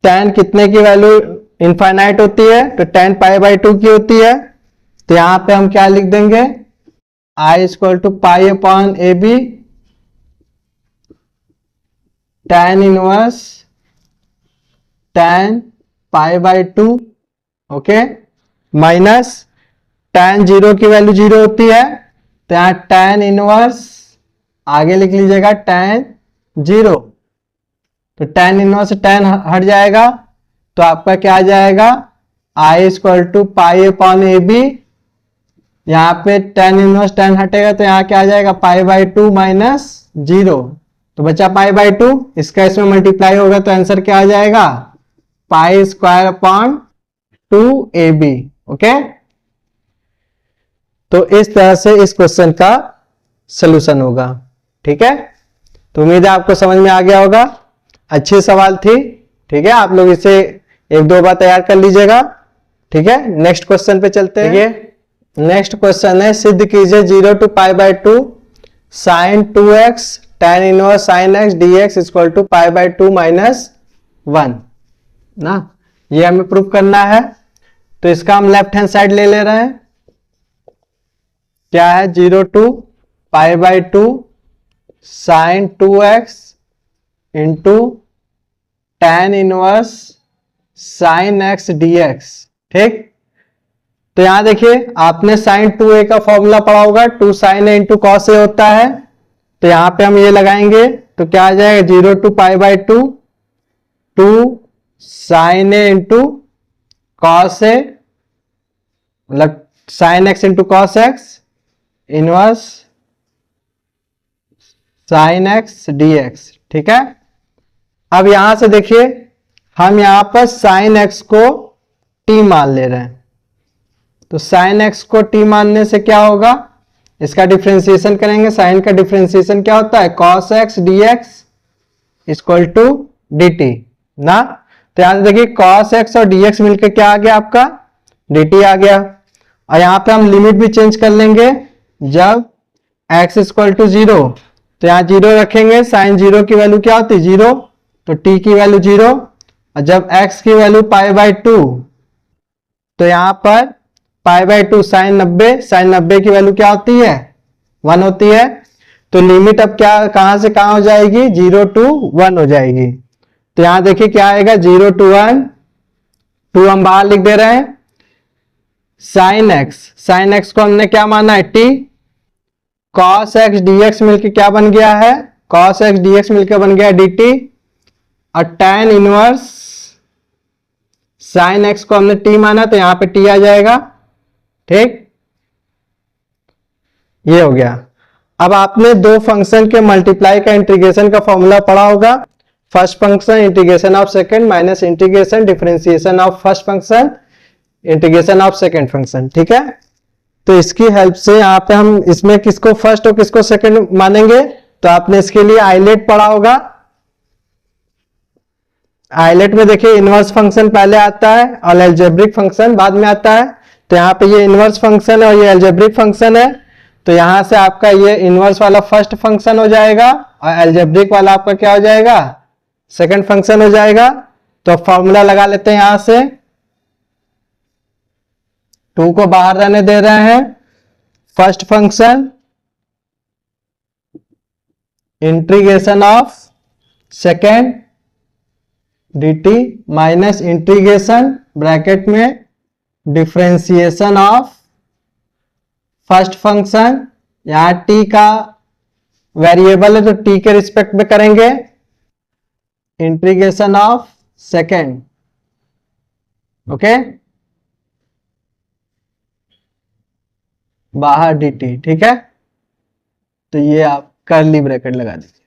tan कितने की वैल्यू इनफाइनाइट होती है? तो tan π/2 की होती है। तो यहां पे हम क्या लिख देंगे? i equal to π/ab tan inverse tan pi by 2, okay, minus tan 0 की वैल्यू 0 होती है तो यहाँ tan इनवर्स आगे लिख लीजिएगा tan 0, तो tan इनवर्स tan हट जाएगा तो आपका क्या आ जाएगा I equal to pi upon a b, यहाँ पे tan इनवर्स tan हटेगा तो यहाँ क्या आ जाएगा पाई बाई 2 माइनस 0, तो बचा पाई बाई 2, इसका इसमें मल्टीप्लाई होगा तो आंसर क्या आ जाएगा pi square upon 2ab, okay. तो इस तरह से इस क्वेश्चन का सलूशन होगा, ठीक है। तो उम्मीद है आपको समझ में आ गया होगा, अच्छी सवाल थी, ठीक है। आप लोग इसे एक दो बार तैयार कर लीजिएगा, ठीक है। नेक्स्ट क्वेश्चन पे चलते हैं। नेक्स्ट क्वेश्चन है सिद्ध कीजिए 0 to pi by 2 sign 2x tan inverse sign x dx equal to pi by 2 minus 1 ना, ये हमें प्रूव करना है। तो इसका हम लेफ्ट हैंड साइड ले रहे हैं, क्या है 0 to pi by 2 sign 2x into tan inverse sign x dx, ठीक। तो यहां देखिए आपने साइन 2a का फॉर्मूला पढ़ा होगा, 2 sine a into cos a होता है, तो यहां पे हम ये लगाएंगे तो क्या आ जाएगा 0 to pi by 2 2 sine a into cos a, मतलब sine x into cos x inverse sign x dx, ठीक है। अब यहां से देखिए हम यहां पर साइन x को t मान ले रहे हैं, तो साइन x को t मानने से क्या होगा, इसका डिफरेंशिएशन करेंगे। साइन का डिफरेंशिएशन क्या होता है cos x dx equal to dt ना, तो यहां से देखिए cos x और dx मिलकर क्या आ गया आपका dt आ गया। और यहां पे हम लिमिट भी चेंज कर लेंगे, जब x इक्वल टू 0 तो यहां 0 रखेंगे, साइन 0 की वैल्यू क्या होती है 0, तो t की वैल्यू 0, और जब x की वैल्यू पाई बाई 2 तो यहां पर पाई बाई 2 साइन 90 की वैल्यू क्या होती है 1 होती है। तो लिमिट अब क्या कहां से कहां हो जाएगी 0 टू 1 हो जाएगी। तो यहां देखिए क्या आएगा 0 टू 1, 2 हम बाहर लिख दे रहे हैं, साइन एक्स को हमने क्या माना है t, cos x dx मिलकर क्या बन गया है cos x dx मिलकर बन गया dt, और tan इनवर्स साइन x को हमने t माना तो यहां पे t आ जाएगा, ठीक, ये हो गया। अब आपने दो फंक्शन के मल्टीप्लाई का इंटीग्रेशन का फॉर्मूला पढ़ा होगा, first function integration of second minus integration differentiation of first function integration of second function, ठीक है। तो इसकी हेल्प से यहाँ पे हम इसमें किसको फर्स्ट और किसको सेकंड मानेंगे, तो आपने इसके लिए आइलेट पढ़ा होगा। आइलेट में देखिए इनवर्स फंक्शन पहले आता है और अलजेब्रिक फंक्शन बाद में आता है, तो यहाँ पे ये इनवर्स फंक्शन है और ये अलजेब्रिक फंक्शन है, तो यहां से आपका ये इनवर्स वाला फर्स्ट फंक्शन हो जाएगा और अलजेब्रिक वाला आपका क्या हो जाएगा सेकंड फंक्शन हो जाएगा। तो फॉर्मूला लगा लेते हैं, यहां से 2 को बाहर रहने दे रहे हैं, first function integration of second dt minus integration bracket में डिफरेंशिएशन ऑफ फर्स्ट फंक्शन, यहां t का वेरिएबल है तो t के रिस्पेक्ट में करेंगे, इंटीग्रेशन ऑफ सेकेंड, ओके, बाहर dt, ठीक है। तो ये आप कर्ली ब्रैकेट लगा दीजिए।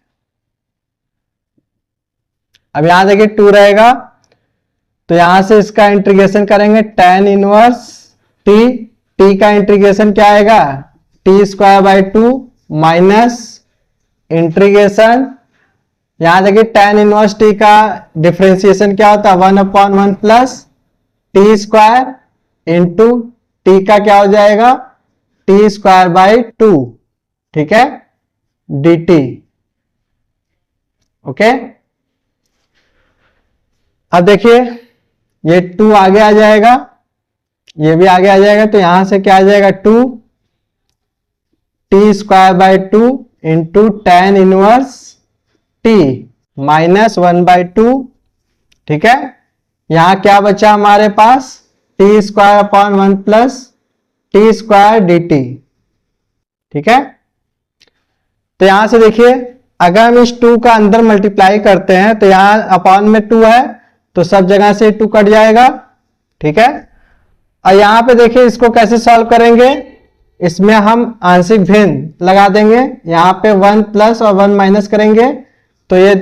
अब यहां देखिए 2 रहेगा तो यहां से इसका इंटीग्रेशन करेंगे tan इनवर्स t, t का इंटीग्रेशन क्या आएगा t square by 2 minus integration, यहां देखिए tan इनवर्स t का डिफरेंशिएशन क्या होता है 1/1 plus T square into T का क्या हो जाएगा टी स्क्वायर बाई 2, ठीक है, dt, ओके। अब देखिए ये 2 आगे आ जाएगा, ये भी आगे आ जाएगा, तो यहां से क्या आ जाएगा 2 T square by 2 into tan inverse t minus 1/2, ठीक है, यहां क्या बचा हमारे पास, T square upon 1 plus T square D T. ठीक है, तो यहां से देखिए अगर हम इस 2 का अंदर मल्टीप्लाई करते हैं तो यहां अपॉन में 2 है तो सब जगह से 2 कट जाएगा। ठीक है, और यहां पे देखिए इसको कैसे सॉल्व करेंगे, इसमें हम आंशिक भिन्न लगा देंगे, यहां पे 1 प्लस और 1 माइनस करेंगे तो ये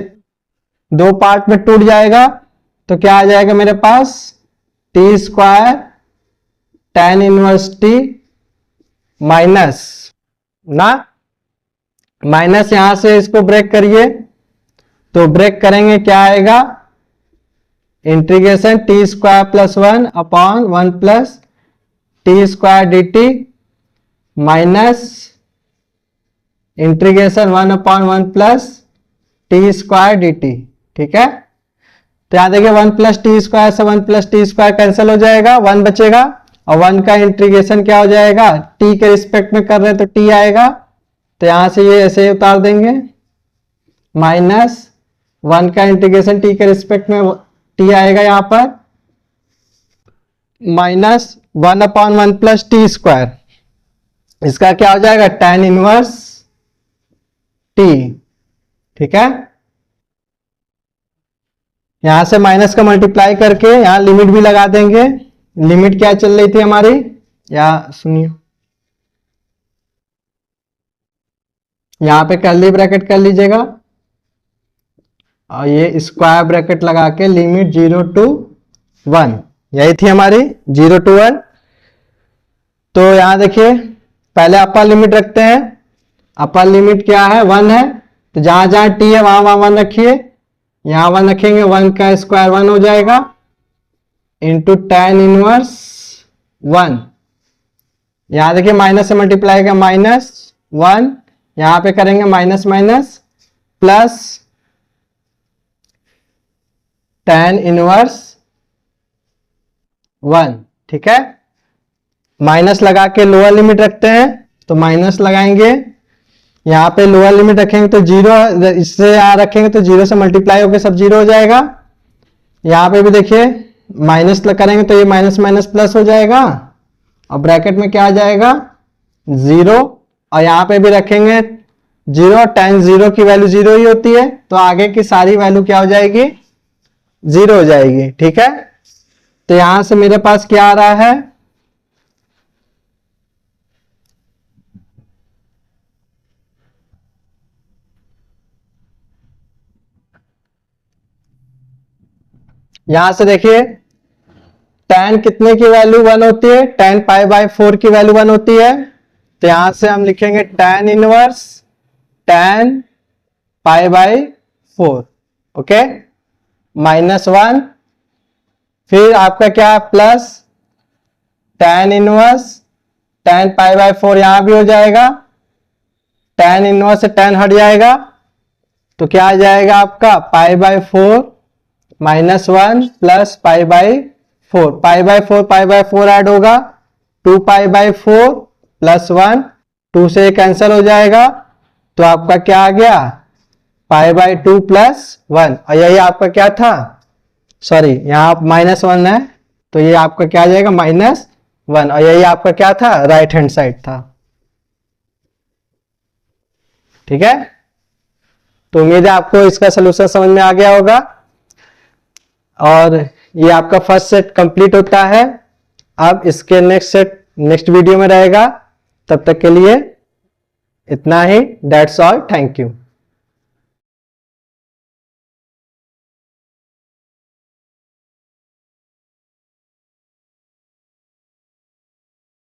2 पार्ट में टूट जाएगा। तो क्या आ जाएगा मेरे पास, T square tan inverse T minus ना, माइनस यहां से इसको ब्रेक करिए तो ब्रेक करेंगे क्या आएगा, integration T square plus 1 upon 1 plus T square D T minus integration 1 upon 1 plus T square D T. ठीक है, तो यहां देखिए 1 प्लस टी स्क्वायर से 1 प्लस टी स्क्वायर कैंसिल हो जाएगा, 1 बचेगा और 1 का इंटीग्रेशन क्या हो जाएगा, टी के रिस्पेक्ट में कर रहे हैं तो टी आएगा, तो यहां से ये ऐसे उतार देंगे, माइनस 1 का इंटीग्रेशन टी के रिस्पेक्ट में टी आएगा यहां पर, minus 1 upon 1 plus T square, इसका क्या हो जाएगा tan इनवर्स टी। ठीक है, यहां से माइनस का मल्टीप्लाई करके यहां लिमिट भी लगा देंगे, लिमिट क्या चल रही थी हमारी, या सुनिए यहां पे कर्ली ब्रैकेट कर लीजिएगा और ये स्क्वायर ब्रैकेट लगा के लिमिट 0 to 1, यही थी हमारी 0 to 1। तो यहां देखिए पहले अपर लिमिट रखते हैं, अपर लिमिट क्या है 1 है, तो जहां जहां टी है वहां वहां 1 रखिए, यहां 1 रखेंगे, 1 का स्क्वायर 1 हो जाएगा इंटू tan इनवर्स 1, यहां देखिए माइनस से मल्टीप्लाई का -1, यहां पे करेंगे minus minus plus tan inverse 1। ठीक है, माइनस लगा के लोअर लिमिट रखते हैं तो माइनस लगाएंगे, यहां पे लोअर लिमिट रखेंगे तो 0, इससे यहां रखेंगे तो 0 से मल्टीप्लाई होकर सब 0 हो जाएगा, यहां पे भी देखिए माइनस करेंगे तो ये माइनस माइनस प्लस हो जाएगा और ब्रैकेट में क्या आ जाएगा 0, और यहां पे भी रखेंगे 0, tan 0 की वैल्यू 0 ही होती है तो आगे की सारी वैल्यू क्या हो जाएगी 0 हो जाएगी। ठीक है, तो यहां से मेरे पास क्या आ रहा है, यहां से देखिए tan कितने की वैल्यू 1 होती है, tan पाई बाय 4 की वैल्यू 1 होती है, तो यहां से हम लिखेंगे tan inverse tan pi by 4, okay, -1, फिर आपका क्या है plus tan inverse tan pi by 4 यहां भी हो जाएगा, tan इनवर्स से tan हट जाएगा तो क्या आ जाएगा आपका pi by 4 -1 plus pi by 4, pi by 4 add होगा 2 पाई बाय 4 प्लस 1, 2 से कैंसिल हो जाएगा तो आपका क्या आ गया पाई बाय 2 प्लस 1, और यही आपका क्या था, सॉरी यहाँ -1 है तो ये आपका क्या आ जाएगा -1, और यही आपका क्या था राइट हैंड साइड था। ठीक है, तो उम्मीद है आपको इसका सलूशन समझ में आ गया होगा और ये आपका फर्स्ट सेट कंप्लीट होता है। अब इसके नेक्स्ट सेट नेक्स्ट वीडियो में रहेगा, तब तक के लिए इतना ही, दैट्स ऑल, थैंक यू।